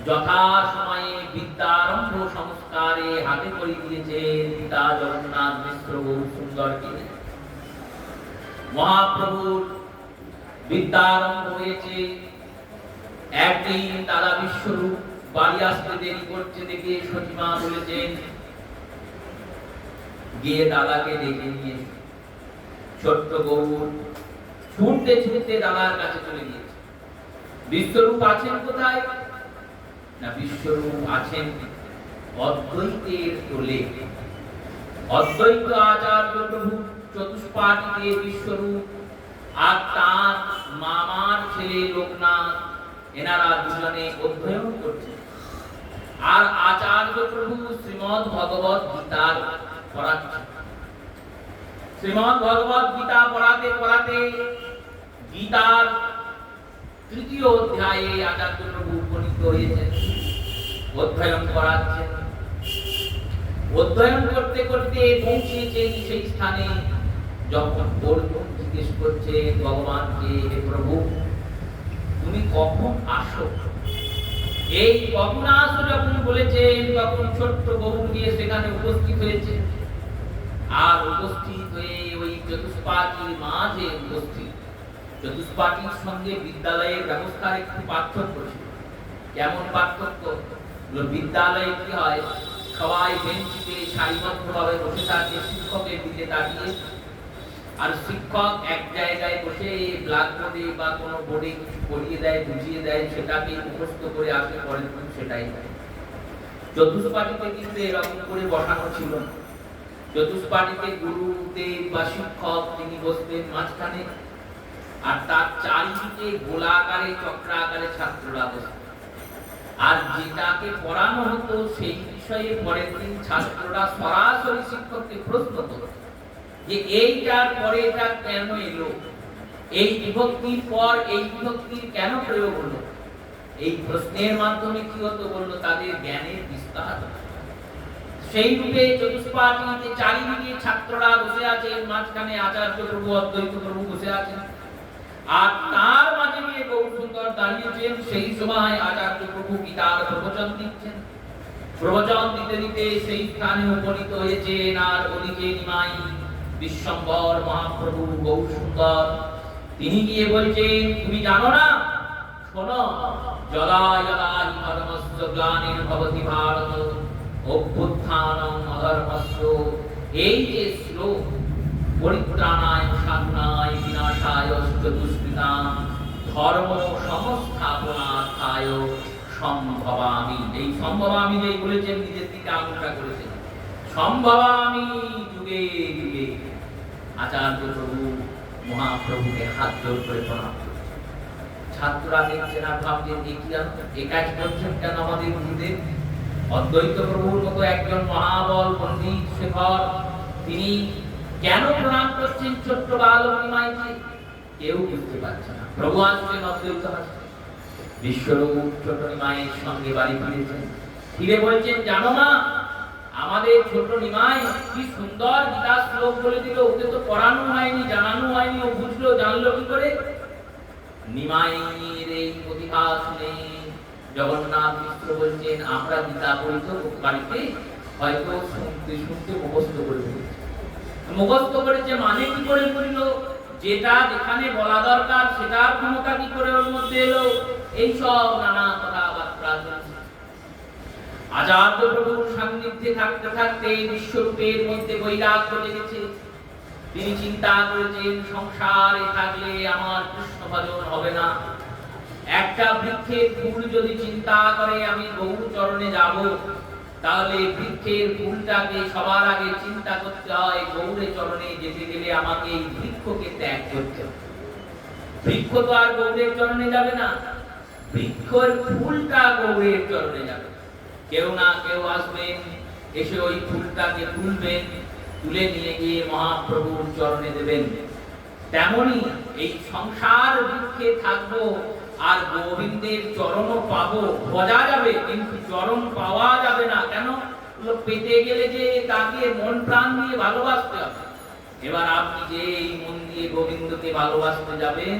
যথা সময়ে বিদ্যারম্ভ সংস্কারে হাতে করে দিয়েছেন পিতা জগন্নাথ মিশ্র বহু সুন্দরকে। মহাপ্রভুর বিদ্যারম্ভ হয়েছে। একদিন দাদা বিশ্বরূপ বাড়ি আসতে দেরি করছে দেখে সচিমা বলেছেন, গিয়ে দাদাকে ডেকে নিয়ে। ছোট্ট গৌর ছুটতে ছুটতে দাদার কাছে চলে গিয়েছে। বিশ্বরূপ আছেন কোথায়? না, বিশ্বরূপ আছেন অদ্বৈতের কোলে। অদ্বৈত আচার্য প্রভু চতুষ্পাটিতে বিশ্বরূপ আর তার মামার ছেলে লোকনাথ, এনারা দুজনে অধ্যয়ন করছে। আর আচার্য প্রভু শ্রীমদ্ ভগবত গীতার পড়াচ্ছেন। শ্রীমদ্ ভগবত গীতা পড়াতে পড়াতে গীতার তৃতীয় অধ্যায়ে আচার্য প্রভু উপনীত হয়েছেন, অধ্যয়ন করাচ্ছেন। অধ্যয়ন করতে করতে পৌঁছেছেন সেই স্থানে, যখন অর্জুন জিজ্ঞেস করছে ভগবানকে, হে প্রভু তুমি কখন আসো? এই কখন আসো যখন বলেছেন, তখন ছোট্ট গরু নিয়ে সেখানে উপস্থিত হয়েছে। আর উপস্থিত হয়ে ওই চতুষ্পাটির মাঝে উপস্থিত। চতুষ্পাটির সঙ্গে বিদ্যালয়ের ব্যবস্থার একটু পার্থক্য ছিল। কেমন পার্থক্য? বিদ্যালয়ে কি হয়, সবাই বেঞ্চিতে সারিবদ্ধভাবে বসে থাকে শিক্ষকের দিকে তাকিয়ে। আর শিক্ষক এক জায়গায় বসে ব্ল্যাকবোর্ডে বা কোনো বোর্ডে কিছু পড়িয়ে দেয়, বুঝিয়ে দেয়, সেটাকে মুখস্থ করে আসলে পরের দিন সেটাই হয়। চতুষ্পাটিতে কিন্তু এরকম করে বসানো ছিল না। চতুষ্পাটিতে গুরুদেব বা শিক্ষক তিনি বসতেন মাঝখানে, আর তার চারিদিকে গোলাকারে চক্রাকারে ছাত্ররা বসতেন। আর যেটাকে পড়ানো হতো সেই বিষয়ে পরের দিন ছাত্ররা সরাসরি শিক্ষককে প্রশ্ন করত যে এইটার পরে এটা কেন এলো, এই বিভক্তির পর এই বিভক্তির কেন প্রয়োগ হলো। এই প্রশ্নের মাধ্যমে কি হতো বললো, তাদের জ্ঞানের বিস্তার। সেই রূপে চতুষ্পাটিতে চারিদিকে ছাত্ররা বসে আছেন, মাঝখানে আচার্য প্রভু অদ্বৈত প্রভু বসে আছেন, আর তার মাঝে গিয়ে গৌর সুন্দর দাঁড়িয়েছেন। সেই সময় আচার্য প্রভু গীতার প্রবচন দিচ্ছেন। প্রবচন দিতে দিতে সেই স্থানে উপনীত হয়েছেন আর ওদিকে নিমাই বিশ্বম্বর মহাপ্রভু গৌর সুন্দর। তিনি গিয়ে বলছেন, তুমি জানো না? শোনো, যদা যদা হি ধর্মস্য গ্লানির্ভবতি ভারত অভ্যুত্থানং অধর্মস্য, এই যে শ্লোক, পরিত্রাণায় সাধনায় বিনাশায় দুষ্কৃতাম ধর্ম সংস্থাপনার্থায় সম্ভবামি। এই সম্ভবামি যেই বলেছেন, নিজের দিকে আঙুলটা করেছেন, সম্ভবামি যুগে যুগে। আচার্য প্রভু মহাপ্রভুকে হাত জোর করে প্রণাম। ছাত্ররা দেখছেন আর ভাবছেন, এই কাজ করছেন কেন আমাদের গুরুদেব? অদ্বৈত প্রভুর মতো একজন মহাবল পণ্ডিত শেখর, তিনি কেন প্রণাম করছেন ছোট্ট বালক নিমাইকে? কেউ বুঝতে পারছে না। প্রভু আসছেন, অদ্বৈত আসছেন। বিশ্বরূপ ছোট নিমাইয়ের সঙ্গে বাড়ি ফিরেছেন। ফিরে বলছেন, জানো না আমাদের ছোট নিমাই কি সুন্দর গীতা শ্লোক বলে দিল, ওকে তো পড়ানো হয়নি, জানানো হয়নি, ও বুঝলো, জানলো কি করে? নিমাইয়ের এই প্রতিভা শুনে জগন্নাথ মিশ্র বলছেন, আমরা গীতা পড়ি তো বাড়িতে, হয়তো শুনতে শুনতে মুখস্থ করে ফেলেছি। মুখস্থ করেছে মানে কি করে করিল? যেটা যেখানে বলা দরকার সেটার ক্ষমতা কি করে ওর মধ্যে এলো? এই সব নানা কথাবার্তা চলছে। আচার্য প্রভুর সান্নিধ্যে থাকতে থাকতে বিশ্বরূপের মধ্যে বৈরাগ্য জেগেছে। তিনি চিন্তা করেছেন, সংসারে থাকলে আমার কৃষ্ণ ভজন হবে না। একটা বৃক্ষের ফুল যদি চিন্তা করে আমি গৌর চরণে যাব, তাহলে বৃক্ষের ফুলটাকে সবার আগে চিন্তা করতে হয়, গৌরের চরণে যেতে গেলে আমাকে এই বৃক্ষকে ত্যাগ করতে হবে। বৃক্ষ তো আর গৌরের চরণে যাবে না, বৃক্ষের ফুলটা গৌরের চরণে যাবে। কেউ না কেউ আসবেন, এসে ওই ফুলটাকে তুলবেন, তুলে নিয়ে গিয়ে মহাপ্রভুর চরণে দেবেন। তেমনি এই সংসার বৃক্ষে থাকবো আর গোবিন্দের চরণও পাবো, বোঝা যাবে কিন্তু চরণ পাওয়া যাবে না। কেন? পেতে গেলে যে তাকে মন প্রাণ দিয়ে ভালোবাসতে হবে। এবার আপনি যে এই মন দিয়ে গোবিন্দকে ভালোবাসতে যাবেন,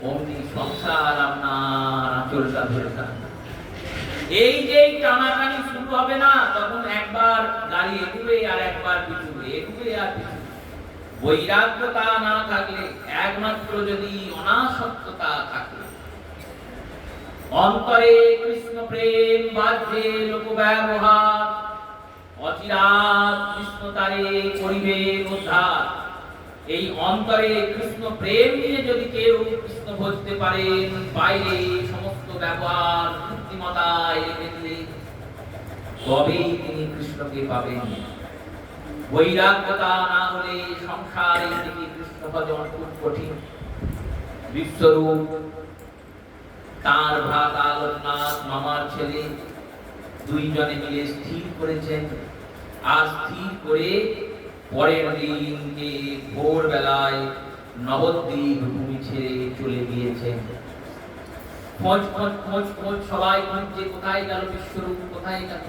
অমনি সংসার আপনার আঁচলটা ধরে থাকবে। এই যে টানাটানি শুরু হবে না, তখন একবার গাড়ি এগুবে আর একবার পিছুবে, এগুবে আর পিছুবে। বৈরাগ্যতা না থাকলে, একমাত্র যদি অনাসক্ততা থাকে, অন্তরে কৃষ্ণ প্রেম বাধ্যে লোক ব্যবহার, অচিরাত কৃষ্ণ তারে করিবে উদ্ধার। এই অন্তরে কৃষ্ণ প্রেম নিয়ে যদি কেউ কৃষ্ণ ভজতে পারেন, বাইরে সমস্ত ব্যবহার বুদ্ধিমতায় রেখে দিলে তবেই তিনি কৃষ্ণকে পাবেন। বৈরাগ্যতা না হলে সংসারে থেকে কৃষ্ণ ভজন খুব কঠিন। বিশ্বরূপ তার ভ্রাতা লোকনাথ মামার ছেলে দুইজনে মিলে স্থির করেছেন, আর স্থির করে পরের দিনকে ভোরবেলায় নবদ্বীপ ভূমি ছেড়ে চলে গিয়েছেন। খোঁজ খোঁজ খোঁজ খোঁজ সবাই খুঁজছে কোথায় গেল বিশ্বরূপ, কোথায় গেল।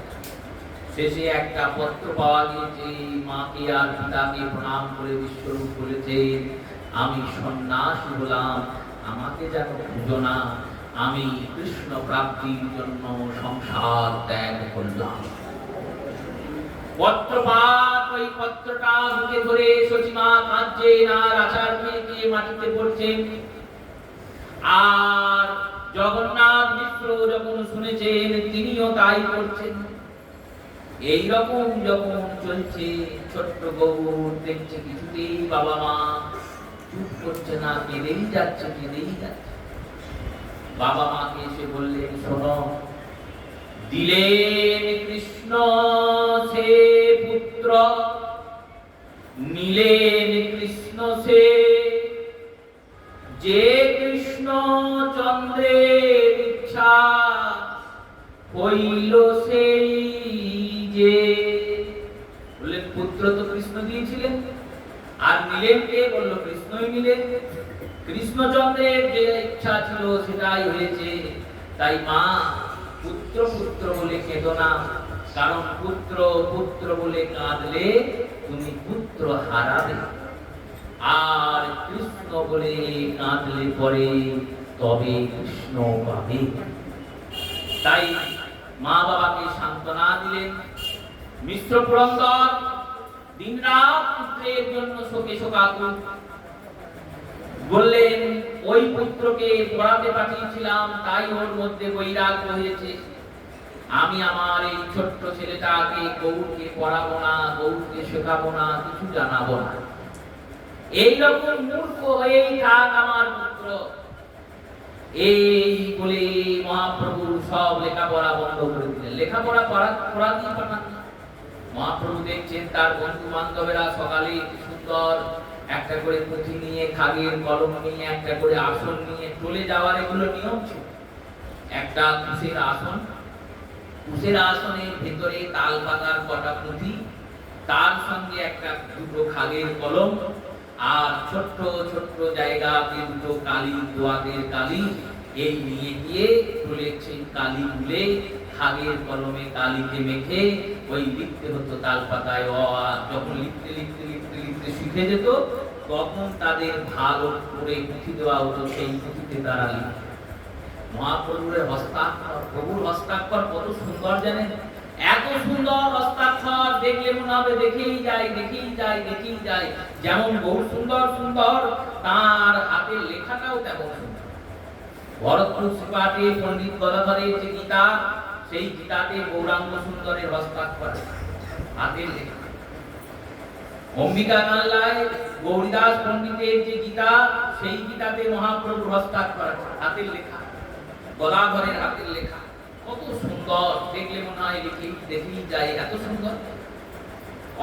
শেষে একটা পত্র পাওয়া গিয়েছে, মাকে আর পিতাকে প্রণাম করে বিশ্বরূপ বলেছেন, আমি সন্ন্যাসী হলাম, আমাকে যেন খুঁজো না, আমি কৃষ্ণ প্রাপ্তির জন্য সংসার ত্যাগ করলাম। পত্রপাঠ, ওই পত্রটা বুকে ধরে সচিমা কাঁদছেন আর আচার মেয়েকে মাটিতে পড়ছেন। আর জগন্নাথ মিশ্র যখন শুনেছেন, তিনিও তাই করছেন। এইরকম যখন চলছে, ছোট্ট গৌর দেখছে কিছুতেই বাবা মা চুপ করছে না, কেঁদেই যাচ্ছে, কেঁদেই যাচ্ছে। বাবা মাকে এসে বললেন, শোনো, দিলেন কৃষ্ণ সে পুত্র, নিলেন কৃষ্ণ সে, যে কৃষ্ণ চন্দ্রের ইচ্ছা হইল সেই যে। বললেন পুত্র তো কৃষ্ণ দিয়েছিলেন, আর নিলেন কে? বলল কৃষ্ণই নিলেন। কৃষ্ণচন্দ্রের যে ইচ্ছা ছিল সেটাই হয়েছে। তাই মা, পুত্র পুত্র বলে কেঁদো না, কারণ পুত্র পুত্র বলে কাঁদলে তুমি পুত্র হারাবে, আর কৃষ্ণ বলে কাঁদলে পরে তবে কৃষ্ণ পাবে। তাই মা বাবাকে সান্ত্বনা দিলেন। মিশ্র পুরন্দর দিনরাত পুত্রের জন্য শোকে শোকাকুল। বললেন, ওই পুত্রকে পড়াতে পাঠিয়েছিলাম, তাই ওর মধ্যে বৈরাগ্য হয়েছে। আমি আমার এই ছোট্ট ছেলেটাকে গৌরকে পড়াবো না, গৌরকে শেখাবো না, কিছু জানাবো না। এইরকম মূর্খ হয়েই থাক আমার পুত্র। এই বলে মহাপ্রভু সব লেখাপড়া বন্ধ করে দিলেন। লেখাপড়া পড়াতেই পাঠান না। মহাপ্রভু দেখছেন তার বন্ধু বান্ধবেরা সকালে সুন্দর একটা করে পুঁথি নিয়ে, খাগের কলম নিয়ে, একটা করে আসন নিয়ে চলে যাওয়ার এগুলো নিয়ম ছিল। একটা কুশের আসন, কুশের আসনের ভেতরে তাল পাতার কটা পুঁথি, তার সঙ্গে একটা দুটো খাগের কলম, আর ছোট্ট ছোট্ট জায়গাতে দুটো কালি, দোয়াতের কালি, এই নিয়ে গিয়ে চলেছে কালি গুলে খাগের কলমে কালিকে মেখে ওই লিখতে হতো তাল পাতায়। যখন লিখতে লিখতে লিখতে লিখতে শিখে যেত, তখন তাদের ভালো করে পুঁথি দেওয়া হতো, সেই পুঁথিতে তারা লিখত। মহাপ্রভুর হস্তাক্ষর, প্রভুর হস্তাক্ষর কত সুন্দর জানেন? এত সুন্দর হস্তাক্ষর দেখলে মনে হবে দেখেই যায়, দেখেই যায়, দেখেই যায়। যেমন বহু সুন্দর সুন্দর, তার হাতের লেখাটাও তেমন সুন্দর। ভরতপুর শ্রীপাঠে পণ্ডিত গদাধরের যে গীতা, সেই গীতাতে গৌরাঙ্গ সুন্দরের হস্তাক্ষর, হাতের লেখা। অম্বিকা কাল্লায় গৌরীদাস পণ্ডিতের যে গীতা, সেই গীতাতে মহাপ্রভুর হস্তাক্ষর, হাতের লেখা, গদাধরের হাতের লেখা। কত সুন্দর, দেখলে মনে হয় দেখেই যায়, এত সুন্দর।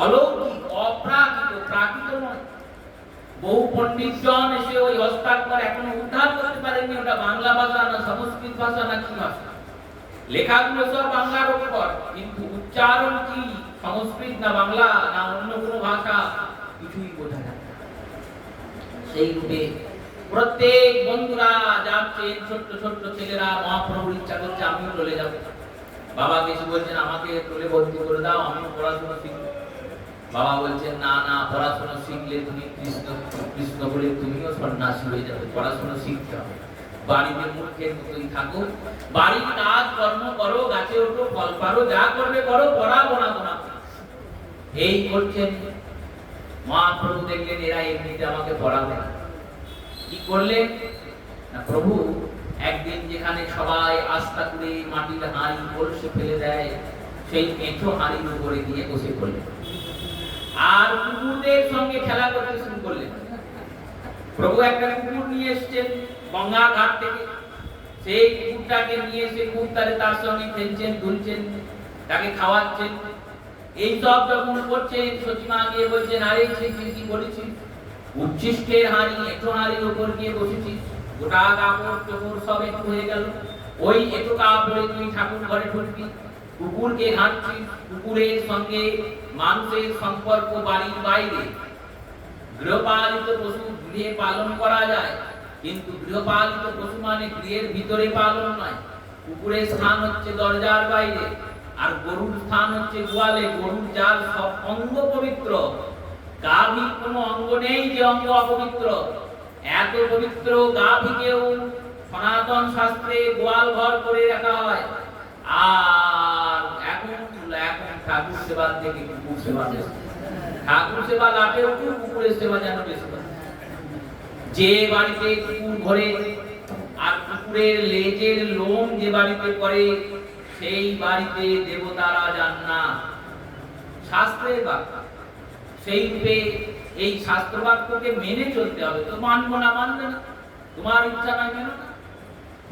অলৌকিক, অপ্রাকৃত, প্রাকৃত নয়। বহু পণ্ডিতজন এসে ওই হস্তাক্ষর এখনো উদ্ধার করতে পারেননি ওটা বাংলা ভাষা না সংস্কৃত ভাষা না কি ভাষা। লেখাগুলো সব বাংলার উপর, কিন্তু উচ্চারণ কি সংস্কৃত না বাংলা না অন্য কোনো ভাষা কিছুই বোঝা যায় না। সেই রূপে প্রত্যেক বন্ধুরা যাচ্ছে, ছোট্ট ছোট্ট ছেলেরা মহাপ্রভুর ইচ্ছা করছে আমিও চলে যাব। বাবাকে এসে বলছেন আমাকে তোলে ভর্তি করে দাও, আমিও পড়াশোনা শিখব। বাবা বলছেন না না, পড়াশোনা শিখলে তুমি কৃষ্ণ কৃষ্ণ বলে তুমিও সন্ন্যাসী হয়ে যাবে, পড়াশোনা শিখতে হবে। বাড়িতে মূর্খের মতোই থাকো, বাড়ির কাজ কর্ম করো, গাছে ওঠো, ফল পারো, যা করবে করো, পড়াবো না তোমাকে। এই করছেন। মহাপ্রভু দেখলেন এরা এমনিতে আমাকে পড়াবে না, কি করলেন না, প্রভু একদিন যেখানে সবাই আস্থা করে মাটির হাঁড়ি কলসে ফেলে দেয়, সেই মেঠো হাঁড়ির উপরে গিয়ে বসে পড়লেন আর কুকুরদের সঙ্গে খেলা করতে শুরু করলেন। প্রভু একটা কুকুর নিয়ে এসেছেন গঙ্গা ঘাট থেকে, সেই কুকুরটাকে নিয়ে এসে খুব তার সঙ্গে খেলছেন, দুলছেন, তাকে খাওয়াচ্ছেন। এই সব যখন করছেন, সচিমা গিয়ে বলছেন আরে কি বলেছিস, উচ্ছিষ্টের হাঁড়ি এঁটো হাঁড়ির উপর গিয়ে বসেছিস, গোটা কাপড় চোপড় সব একটু হয়ে গেল, ওই এঁটো কাপড়ে তুই ঠাকুর ঘরে ঢুকবি, কুকুরকে ঘাঁটছিস। কুকুরের সঙ্গে মানুষের সম্পর্ক বাড়ির বাইরে। গৃহপালিত পশু গৃহে পালন করা যায়, কিন্তু গৃহপালিত পশু মানে গৃহের ভিতরে পালন নয়। কুকুরের স্থান হচ্ছে দরজার বাইরে, আর গরুর স্থান হচ্ছে গোয়ালে। গরুর যার সব অঙ্গ পবিত্র, গাভীর কোনো অঙ্গ নেই যে অঙ্গ অপবিত্র। এত পবিত্র গাভীকেও সনাতন শাস্ত্রে গোয়াল ঘর করে রাখা হয়। আর এখন ঠাকুর সেবা থেকে কুকুর সেবা বেশি, ঠাকুর সেবা লাভে উপর, কুকুরের সেবা যেন বেশি। যে বাড়িতে কুকুর ঘরে আর কুকুরের লেজের লোম যে বাড়িতে পড়ে, সেই বাড়িতে দেবতারা যান না। শাস্ত্রের বাক্য, সেই রূপে এই শাস্ত্র বাক্যকে মেনে চলতে হবে। তো মানবো না, মানবে না, তোমার ইচ্ছা নাই মেনো না।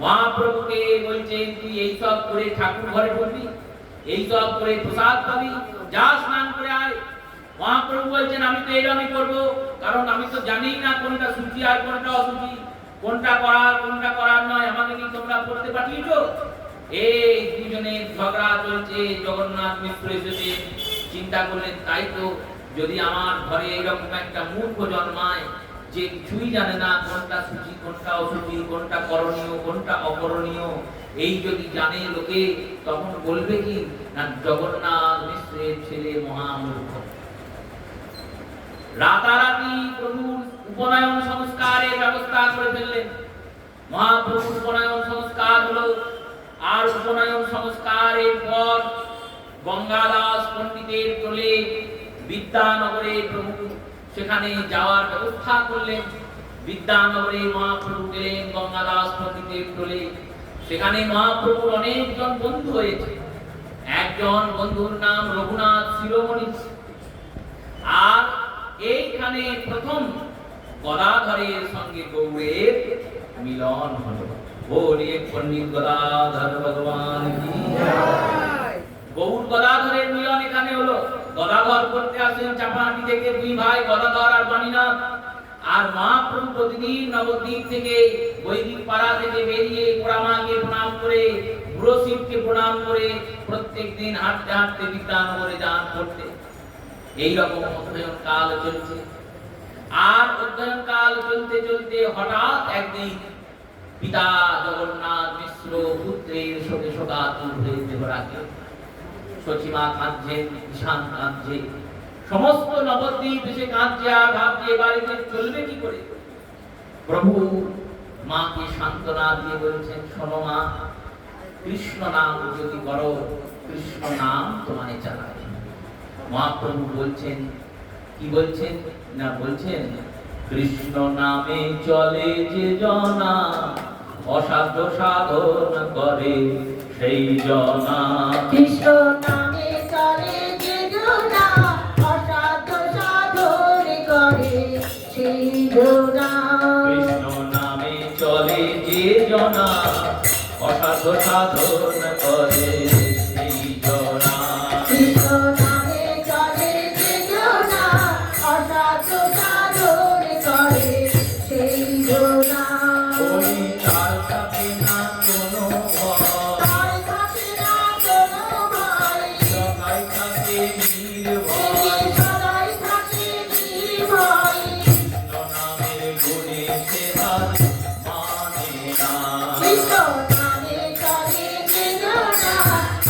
মহাপ্রভুকে বলছেন তুই এইসব করে ঠাকুর ঘরে ঢুকবি, এইসব করে প্রসাদ পাবি, যা স্নান করে আয়। মহাপ্রভু বলছেন আমি তো এরকমই করবো, কারণ আমি তো জানি না কোনটা সূচি আর কোনটা অসুচি, কোনটা করার নয়। আমাকে কি তোমরা করতে পাঠিয়েছো? এই দুজনের ঝগড়া চলছে। জগন্নাথ মিশ্র এসেছে, চিন্তা করলেন তাই তো, যদি আমার ঘরে এরকম একটা মূর্খ জন্মায় যে কিছুই জানে না কোনটা সূচি কোনটা অসুচি, কোনটা করণীয় কোনটা অকরণীয়, এই যদি জানে লোকে, তখন বলবে কি না জগন্নাথ মিশ্রের ছেলে মহামূর্খ। রাতারাতি প্রভুর উপনয়ন সংস্কারের ব্যবস্থা করে ফেললেন। মহাপ্রভুর উপনয়ন সংস্কার হলো, আর উপনয়ন সংস্কারের পর গঙ্গাদাস পণ্ডিতের টোলে বিদ্যানগরে প্রভু সেখানে যাওয়ার ব্যবস্থা করলেন। বিদ্যানগরে মহাপ্রভু গেলেন গঙ্গাদাস পণ্ডিতের টোলে। সেখানে মহাপ্রভুর অনেকজন বন্ধু হয়েছে। একজন বন্ধুর নাম রঘুনাথ শিরোমণি। আর এইখানে প্রথম গদাধরের সঙ্গে গৌড়ের মিলন হলো। বলিয়ে পণ্ডিত গদাধর ভগবান কি জয়। গৌড় গদাধরের মিলন এখানে হলো। গদাধর করতে আসেন চাপাহাটি থেকে দুই ভাই, গদাধর আর বাণীনাথ। আর মহাপ্রভু প্রতিদিন নবদ্বীপ থেকে বৈদিক পাড়া থেকে বেরিয়ে পোড়ামাকে প্রণাম করে, বুড়ো শিবকে প্রণাম করে প্রত্যেক দিন হাঁটতে হাঁটতে বিদ্যানগরে যান করতে। এইরকম অধ্যয়ন কাল চলছে। আর অধ্যয়ন কাল চলতে চলতে হঠাৎ একদিন পিতা জগন্নাথ মিশ্র পুত্রের শোকে শোকাতুর হয়ে দেবরাকে সচিমা কাঁদছেন, ঈশান কাঁদছে, সমস্ত নবদ্বীপ এসে কাঁদছে আর ভাবছে বাড়িতে চলবে কি করে। প্রভু মাকে সান্ত্বনা দিয়ে বলছেন শোনো মা, কৃষ্ণ নাম যদি করো, কৃষ্ণ নাম তোমায় চালায়। মহাপ্রভু বলছেন, কি বলছেন না বলছেন কৃষ্ণ নামে চলে যে জনা, অসাধ্য সাধন করে সেই জনা। কৃষ্ণ নামে চলে যে জনা, অসাধ্য সাধন করে সেই জনা। কৃষ্ণ নামে চলে যে জনা, অসাধ্য সাধন করে সেই জনা। কৃষ্ণ নামে চলে যে জনা, অসাধ্য সাধন ওই তার থাকে না কোনো ভয়, তার থাকে না কোনো ভয়, সবাই থাকে নির্ভয়। সদাই থাকে নির্ভয়। কৃষ্ণ নামের গুণে সে আর মানে না। কৃষ্ণ নামে চলে যে জনা,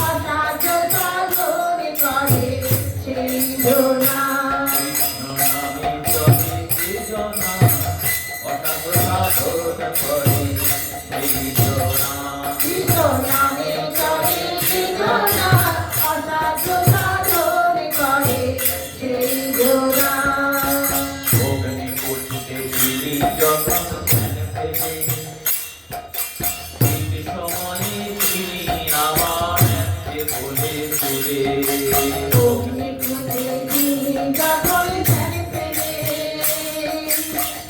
অসাধ্য সাধন করে সেই জনা। কৃষ্ণ নামে চলে যে জনা, অসাধ্য সাধন করে সেই জনা। কৃষ্ণ নামে চলে যে জনা, অসাধ্য সাধন করে সেই জনা। অগ্নিকুণ্ডে দিলি যখন ধ্যান থেকে, ঠিক সময়ে তিনি আবার যে বলে তুলে। অগ্নিকুণ্ডে তিনি যখন ধ্যান পেলে,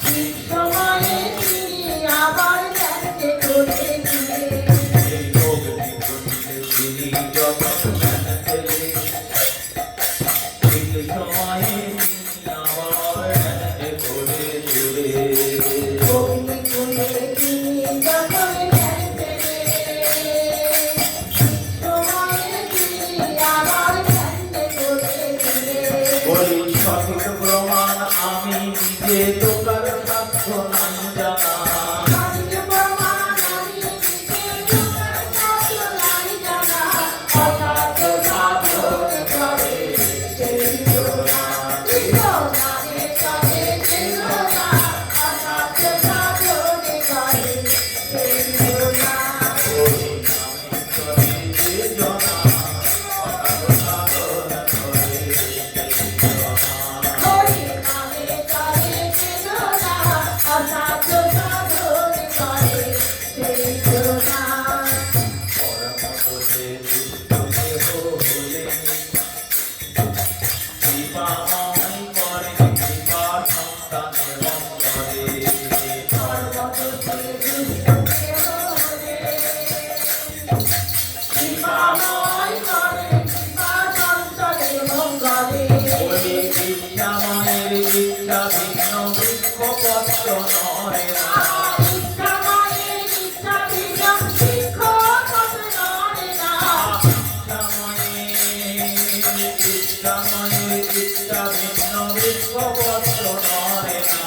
ঠিক সময়ে তিনি আবার ধ্যানকে করে দিলে। এই অগ্নিকুণ্ডে তিনি যখন ধ্যান পেলে, ঠিক সময়ে তিনি আবার যে বলে তুলে। অগ্নিকুণ্ডে তিনি যখন ধ্যান পেলে, ঠিক সময়ে তিনি আবার ধ্যানকে করে দিলে। বলি সঠিক প্রমাণ আমি নিজে, তোকার সাধ্য নাই জানা। সঠিক প্রমাণ আমি নিজে, তোমার সাধ্য নাই জানা। অসাধ্য সাধন করে সেই জনা। কৃষ্ণ নামে চলে যে জনা, অসাধ্য সাধন করে সেই জনা। ওই নামে চলে যে জনা, অসাধ্য সাধন করে সেই জনা। হরি নামে চলে যে জনা, অসাধ্য সাধন করে সেই জনা। পরমপদে দুষ্ট দেহ হলে, কৃপাময় করেন কৃপা সন্তানের অন্তরে। সর্বদোষে দুষ্ট কেহ হলে, কৃপাময় করে কৃপা সন্তানে মঙ্গলে। ওই বিদ্যাময়ের বিদ্যা ভিন্ন বৃক্ষ পত্র নয় না। ইচ্ছাময়ের ইচ্ছা ভিন্ন বৃক্ষ পত্র নয় না। বিদ্যাময়ের বিদ্যা ভিন্ন বৃক্ষ পত্র নয় না।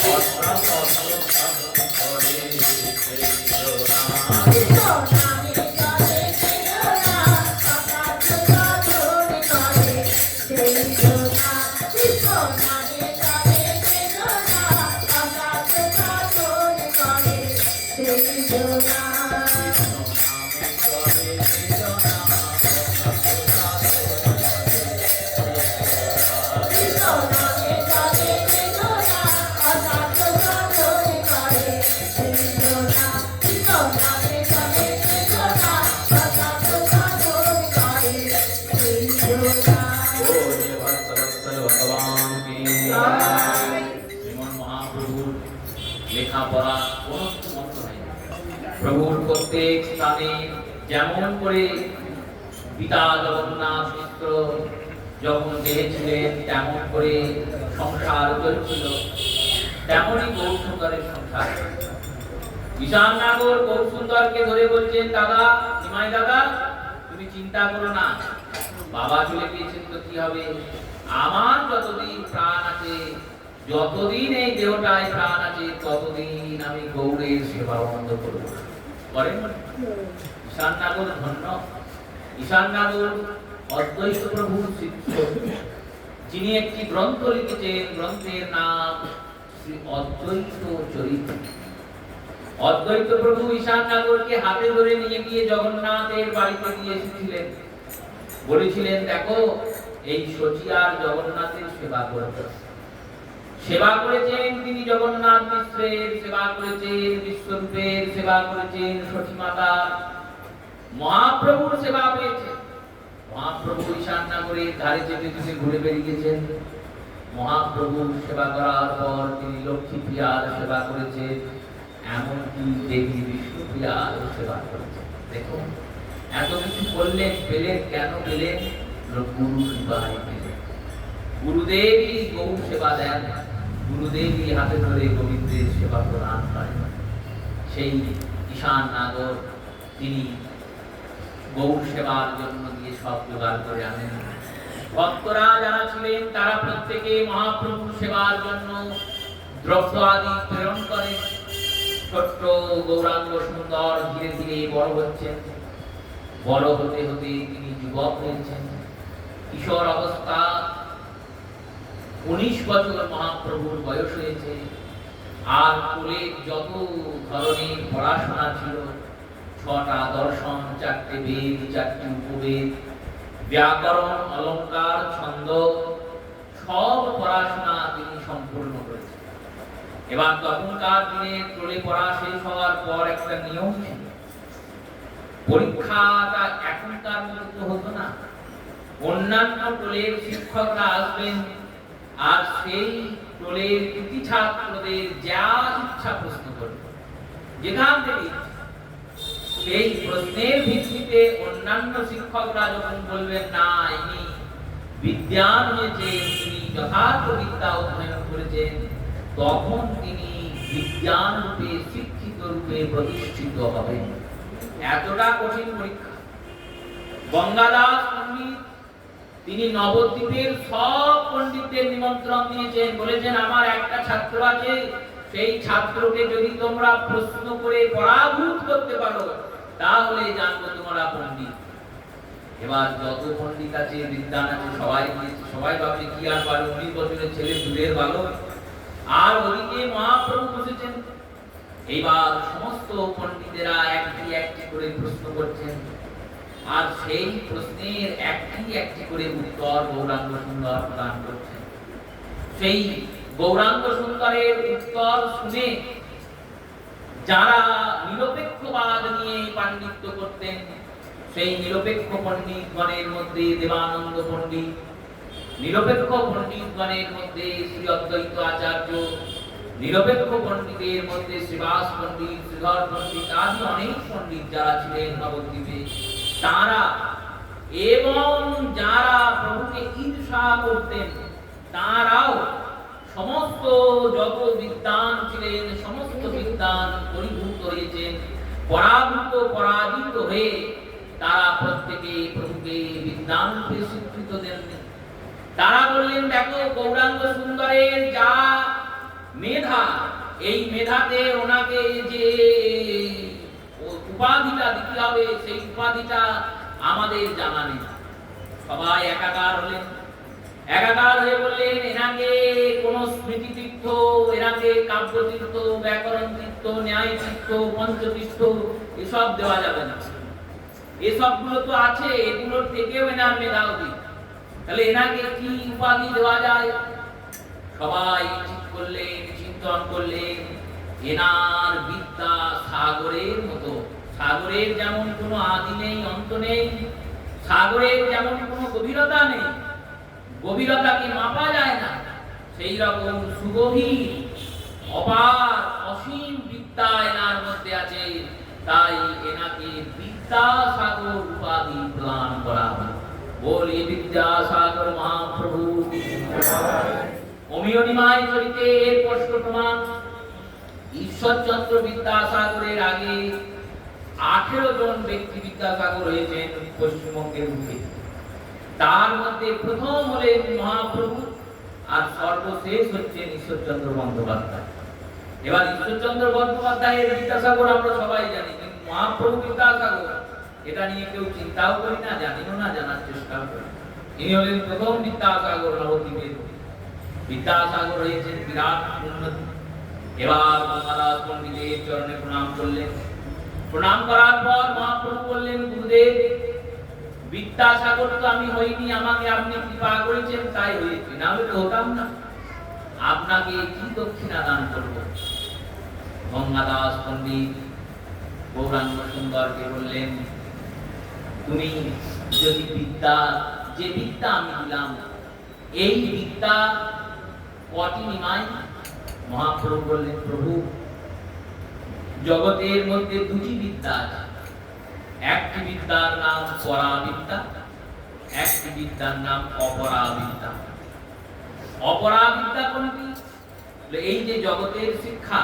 অষ্টপত্র সাধন করে সেই জনা। কৃষ্ণ নামে চলে যে জনা, অসাধ্য সাধন করে সেই জনা। কৃষ্ণ নামে চলে যে জনা, অসাধ্য সাধন করে সেই জনা। কৃষ্ণ নামে চলে যে জনা, অসাধ্য সাধন করে সেই জনা। কৃষ্ণ নামে চলে যে জনা, অসাধ্য সাধন করে সেই জনা। লেখাপড়া কোনো কিছু মন্ত্র নাই। প্রভুর প্রত্যেক স্থানে যেমন করে পিতা জগন্নাথ মিত্র যখন দেখেছিলেন তেমন করে সংসার চলছিল, তেমনই গৌরসুন্দরের সংসার। ঈশান নাগর গৌরসুন্দরকে ধরে বলছেন, দাদা নিমাই দাদা, তুমি চিন্তা করো না, বাবা চলে গিয়েছেন তো কি হবে, আমার যতদিন প্রাণ আছে, যতদিন এই দেহটায় প্রাণ আছে, ততদিন আমি গৌরের সেবা বন্ধ করবো। করেন ঈশান নাগর ধন্য। ঈশান নাগর অদ্বৈত প্রভুর শিষ্য, যিনি একটি গ্রন্থ লিখেছেন, গ্রন্থের নাম শ্রী অদ্বৈত চরিত্র। অদ্বৈত প্রভু ঈশান নাগরকে হাতে ধরে নিয়ে গিয়ে জগন্নাথের বাড়িতে দিয়ে এসেছিলেন, বলেছিলেন, দেখো এই শচিয়ার জগন্নাথের সেবা করতে। সেবা করেছেন তিনি, জগন্নাথ মিশ্রের সেবা করেছেন, বিশ্বরূপের সেবা করেছেন, সতী মাতা মহাপ্রভুর সেবা পেয়েছেন। মহাপ্রভু ঈশান নাগরের ধারে চেপে চেপে ঘুরে বেরিয়েছেন। মহাপ্রভুর সেবা করার পর তিনি লক্ষ্মী প্রিয়ার সেবা করেছেন, এমনকি দেবী বিষ্ণুপ্রিয়ার সেবা করেছেন। দেখুন এত কিছু করলেন, পেলেন কেন পেলেন? গুরু কৃপায় পেলেন। গুরুদেবই গৌর সেবা দেন, গুরুদেবই হাতে ধরে গোবিন্দের সেবা প্রদান করেন। সেই ঈশান নাগর তিনি গৌর সেবার জন্য দিয়ে সব জোগাড় করে আনেন। ভক্তরা যারা ছিলেন তারা প্রত্যেকে মহাপ্রভুর সেবার জন্য দ্রব্য আদি প্রেরণ করেন। ছোট্ট গৌরাঙ্গ সুন্দর ধীরে ধীরে বড় হচ্ছেন। বড় হতে হতে তিনি যুবক হয়েছেন। কিশোর অবস্থা 19 বছর মহাপ্রভুর বয়স হয়েছে। আর কুলের যত ধরনের পড়াশোনা ছিল, 6টা দর্শন, 4টে বেদ, 4টি উপবেদ, ব্যাকরণ, অলঙ্কার, ছন্দ, সব পড়াশোনা তিনি সম্পূর্ণ করেছেন। এবার তখনকার দিনে টোলে পড়া শেষ হওয়ার পর একটা নিয়ম ছিল, পরীক্ষাটা এখনকার মতো তো হতো না। অন্যান্য টোলের শিক্ষকরা আসবেন আর সেই টোলের কৃতি ছাত্রদের যা ইচ্ছা প্রশ্ন করবে, যেখান থেকে সেই প্রশ্নের ভিত্তিতে অন্যান্য শিক্ষকরা যখন বলবেন না ইনি বিদ্যান হয়েছে, তিনি যথার্থ বিদ্যা অধ্যয়ন করেছেন, তখন তিনি বিজ্ঞান রূপে শিক্ষিত রূপে প্রতিষ্ঠিত হবেন। এতটা কঠিন পরীক্ষা। গঙ্গাদাস পণ্ডিত তিনি নবদ্বীপের সব পণ্ডিতদের নিমন্ত্রণ দিয়েছেন, বলেছেন আমার একটা ছাত্র আছে, সেই ছাত্রকে যদি তোমরা প্রশ্ন করে পরাভূত করতে পারো তাহলে জানবো তোমরা পণ্ডিত। এবার যত পণ্ডিত আছে, বিদ্যান আছে, সবাই ভাবছে কি আর পারো, 19 বছরের ছেলে দুধের বালক। আর ওদিকে মহাপ্রভু বসেছেন। এইবার সমস্ত পণ্ডিতেরা একটি করে প্রশ্ন করছেন, আর সেই প্রশ্নের একটি করে উত্তর গৌরাঙ্গ সুন্দর প্রদান করছেন। সেই গৌরাঙ্গ সুন্দরের উত্তর শুনে যারা নিরপেক্ষবাদ নিয়ে পাণ্ডিত্য করতেন, সেই নিরপেক্ষ পণ্ডিতগণের মধ্যে দেবানন্দ পণ্ডিত, নিরপেক্ষ পণ্ডিতগণের মধ্যে শ্রী অদ্বৈত আচার্য, নিরপেক্ষ পণ্ডিতের মধ্যে শ্রীবাস পণ্ডিত, শ্রীধর পণ্ডিত আদি অনেক পণ্ডিত যারা ছিলেন নবদ্বীপে, তারা এবং যারা প্রভুকে ঈর্ষা করতেন তারাও সমস্ত যত বিদ্বান ছিলেন সমস্ত বিদ্বান পরিভূত হয়েছেন, পরাজিত হয়ে তারা প্রত্যেকে প্রভুকে বিদ্বান রূপে স্বীকৃত দেননি। তারা বললেন দেখো গৌরাঙ্গ সুন্দরের যা মেধা, এই মেধাতে ওনাকে যে উপাধিটা দিতে হবে সেই উপাধিটা আমাদের জানা নেই। সবাই একাকার হলেন। একাকার হয়ে বললেন এনাকে কোন স্মৃতি তীর্থ, এনাকে কাব্য তীর্থ, ব্যাকরণ তীর্থ, ন্যায় তীর্থ, পঞ্চতীর্থ এসব দেওয়া যাবে না। এসবগুলো তো আছে, এগুলোর থেকেও এনার মেধা অধিক, তাহলে এনাকে কি উপাধি দেওয়া যায়? সবাই ঠিক করলেন, চিন্তন করলেন, এনার বিদ্যা সাগরের মতো। সাগরের যেমন কোনো আদি নেই, অন্ত নেই, সাগরের যেমন কোনো গভীরতা নেই, গভীরতাকে মাপা যায় না, সেই রকম সুগভীর অপার অসীম বিদ্যা এনার মধ্যে আছে। তাই এনাকে বিদ্যাসাগর উপাধি প্রদান করা হয়। বলি বিদ্যাসাগর মহাপ্রভু। অমিয় নিমায় চরিতে এর স্পষ্ট প্রমাণ। ঈশ্বরচন্দ্র বিদ্যাসাগরের আগে 18 জন ব্যক্তি বিদ্যাসাগর হয়েছেন পশ্চিমবঙ্গের বুকে। তার মধ্যে প্রথম হলেন মহাপ্রভু, আর সর্বশেষ হচ্ছেন ঈশ্বরচন্দ্র বন্দ্যোপাধ্যায়। এবার ঈশ্বরচন্দ্র বন্দ্যোপাধ্যায়ের বিদ্যাসাগর আমরা সবাই জানি, কিন্তু মহাপ্রভু বিদ্যাসাগর এটা নিয়ে কেউ চিন্তাও করি না, জানিও না, জানার চেষ্টাও করি। ইনি হলেন প্রথম বিদ্যাসাগর নবদ্বীপের। বিদ্যাসাগর হয়েছেন বিরাট উন্নতি। এবার গঙ্গাদাস পণ্ডিতের চরণে প্রণাম করলেন। প্রণাম করার পর মহাপ্রভু বললেন গুরুদেব, বিদ্যাসাগর তো আমি হইনি, আমাকে আপনি কৃপা করেছেন তাই হয়েছে, না হলে তো হতাম না। আপনাকে কি দক্ষিণা দান করব? গঙ্গাদাস পণ্ডিত গৌরাঙ্গ সুন্দরকে বললেন তুমি যদি যে বিদ্যা আমি দিলাম, এই বিদ্যা কটি নিমাই? মহাপ্রভু বললেন প্রভু জগতের মধ্যে দুটি বিদ্যা আছে, একটি বিদ্যার নাম পরাবিদ্যা, একটি বিদ্যার নাম অপরাবিদ্যা। অপরাবিদ্যা কোনটি? এই যে জগতের শিক্ষা,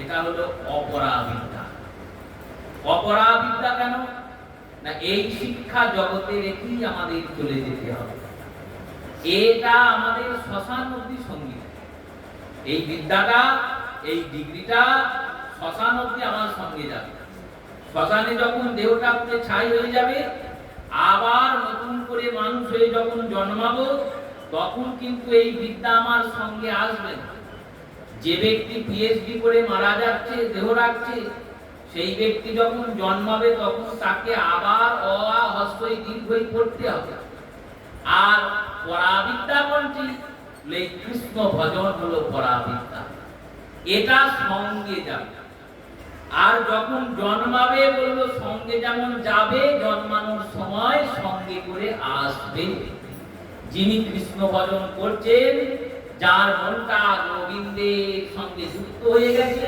এটা হলো অপরাবিদ্যা। অপরাবিদ্যা কেন না? এই শিক্ষা জগতে রেখেই আমাদের চলে যেতে হবে। এটা আমাদের শ্মশান অবধি সঙ্গী। এই বিদ্যাটা, এই ডিগ্রিটা শ্মশান অবধি আমার সঙ্গে যাবে। শ্মশানে যখন দেহটা পুড়ে ছাই হয়ে যাবে, আবার নতুন করে মানুষ হয়ে যখন জন্মাবো, তখন কিন্তু এই বিদ্যা আমার সঙ্গে আসবে না। যে ব্যক্তি পিএইচডি করে মারা যাচ্ছে, দেহ রাখছে, সেই ব্যক্তি যখন জন্মাবে তখন তাকে আবার অ আ হ্রস্বই দীর্ঘই পড়তে হবে। আর পরাবিদ্যা কোনটি? এই কৃষ্ণ ভজন হলো পরাবিদ্যা। এটা সঙ্গে যাবে। আর যখন জন্মাবে বললো সঙ্গে যেমন যাবে, জন্মানোর সময় সঙ্গে করে আসবে। যিনি কৃষ্ণ ভজন করছেন, যার মনটা গোবিন্দের সঙ্গে যুক্ত হয়ে গেছে,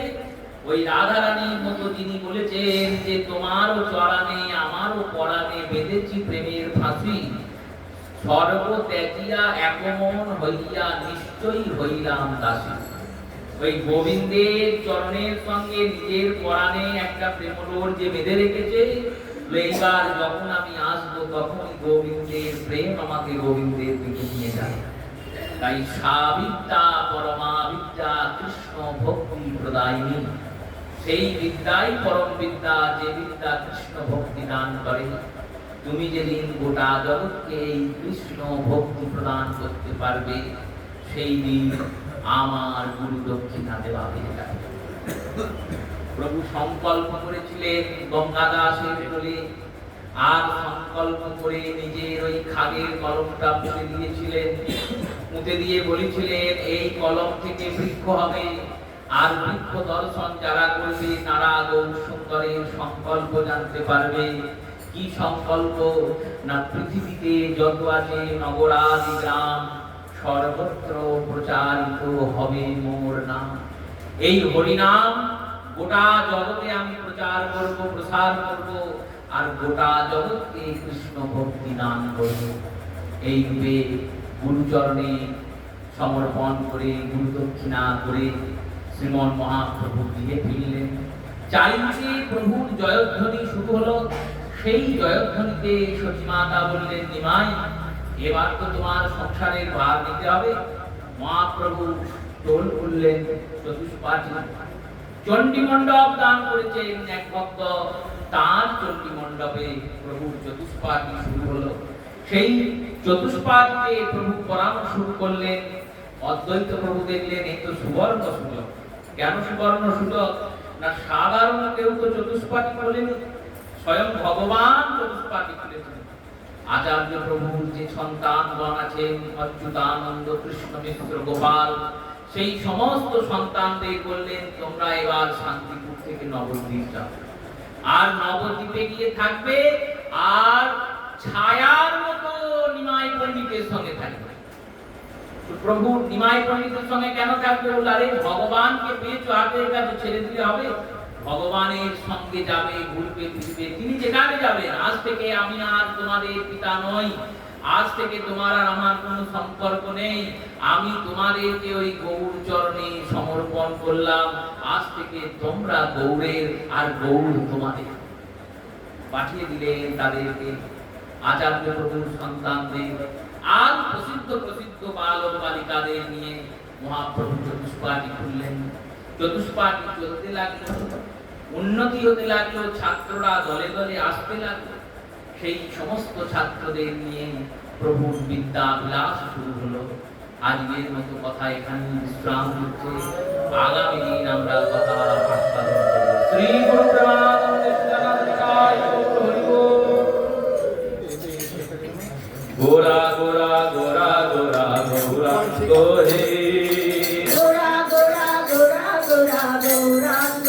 ওই রাধা রানীর মতো যিনি বলেছেন যে তোমারও চরণে আমারও পরাণে বেঁধেছি প্রেমের ফাঁসি, সর্বত্যাগিয়া একমন হইয়া নিশ্চয়ই হইলাম দাসী। ওই গোবিন্দের চরণের সঙ্গে নিজের পরাণে একটা প্রেমডোর যে বেঁধে রেখেছে, এইবার যখন আমি আসবো তখন গোবিন্দের প্রেম আমাকে গোবিন্দের দিকে নিয়ে যায়। তাই সাবিদ্যা পরমা বিদ্যা কৃষ্ণ ভক্তি প্রদায়িনী। সেই বিদ্যাই পরম বিদ্যা, যে বিদ্যা কৃষ্ণ ভক্তি দান করে। তুমি যেদিন গোটা জগৎকে এই কৃষ্ণ ভক্তি প্রদান করতে পারবে, সেই দিন আমার গুরু দক্ষিণা দেওয়া হয়ে যাবে। প্রভু সংকল্প করেছিলেন গঙ্গা দাসের বলে, আর সংকল্প করে নিজের ওই খাগের কলমটা পুঁতে দিয়েছিলেন। পুঁতে দিয়ে বলেছিলেন এই কলম থেকে বৃক্ষ হবে, আর বৃক্ষ দর্শন যারা করবে তারা গৌর সুন্দরের সংকল্প জানতে পারবে। কি সংকল্প? না পৃথিবীতে যত আছে নগরাদি গ্রাম, সর্বত্র প্রচারিত হবে মোর নাম। এই হরিনাম গোটা জগতে আমি প্রচার করব, প্রসার করব, আর গোটা জগৎকে কৃষ্ণ ভক্তি দান করব। এই রূপে গুরুচরণে সমর্পণ করে, গুরু দক্ষিণা করে শ্রীমন মহাপ্রভু গৃহে ফিরলেন। চারিদিকে প্রভুর জয়ধ্বনি শুরু হলো। সেই জয়ধ্বনিতে সতীমাতা বললেন, নিমাই, এবার তো তোমার সংসারের ভার নিতে হবে। মহাপ্রভু টোল করলেন চতুষ্পাঠী। চণ্ডী মণ্ডপ দান করেছেন এক ভক্ত, তার চণ্ডী মণ্ডপে প্রভুর চতুষ্পাঠী শুরু হলো। সেই চতুষ্পাঠীতে প্রভু পড়ানো শুরু করলেন। অদ্বৈত প্রভু দেখলেন এই তো সুবর্ণ সুযোগ। কেন সুবর্ণ সুযোগ? না সাধারণ কেউ তো চতুষ্পাঠী বলেনি, স্বয়ং ভগবান চতুষ্পাঠী খুলেছেন। আচার্য প্রভুর যে সন্তানগণ আছেন, অচ্যুতানন্দ, কৃষ্ণ মিশ্র, গোপাল, সেই সমস্ত সন্তানদের বললেন তোমরা এবার শান্তিপুর থেকে নবদ্বীপ যাও। আর নবদ্বীপে গিয়ে থাকবে, আর ছায়ার মতো নিমাই পণ্ডিতের সঙ্গে থাকবে। প্রভু নিমাই পণ্ডিতের সঙ্গে কেন থাকবে? বলল, আরে ভগবানকে পেয়েছো, আগের কাছে ছেড়ে দিলে হবে? ভগবানের সঙ্গে যাবে, ঘুরবে ফিরবে, তিনি যেখানে যাবেন। আজ থেকে আমি আর তোমাদের পিতা নই, আজ থেকে তোমার আর আমার কোনো সম্পর্ক নেই, আমি তোমাদেরকে ওই গৌর চরণে সমর্পণ করলাম। আজ থেকে তোমরা গৌরের, আর গৌর তোমাদের। পাঠিয়ে দিলেন তাদেরকে আচার্য প্রভুর সন্তানদের, আর প্রসিদ্ধ প্রসিদ্ধ বালক বালিকাদের নিয়ে মহাপ্রভু চতুষ্পাঠী খুললেন। চতুষ্পাঠী চলতে লাগলো, উন্নতি হতে লাগলো, ছাত্ররা দলে দলে আসতে লাগলো। সেই সমস্ত ছাত্রদের নিয়ে প্রভুর বিদ্যা বিলাস শুরু হলো। আজকের মতো কথা এখানে বিশ্রাম হচ্ছে। আগামী দিন আমরা কথা আস্বাদন করব। শ্রী গুরু প্রেমানন্দে শিলাকান্তিকায় হরি বল। গোরা গোরা গোরা গোরা গৌরাঙ্গ হে, গোরা গোরা গোরা গোরা গৌরাঙ্গ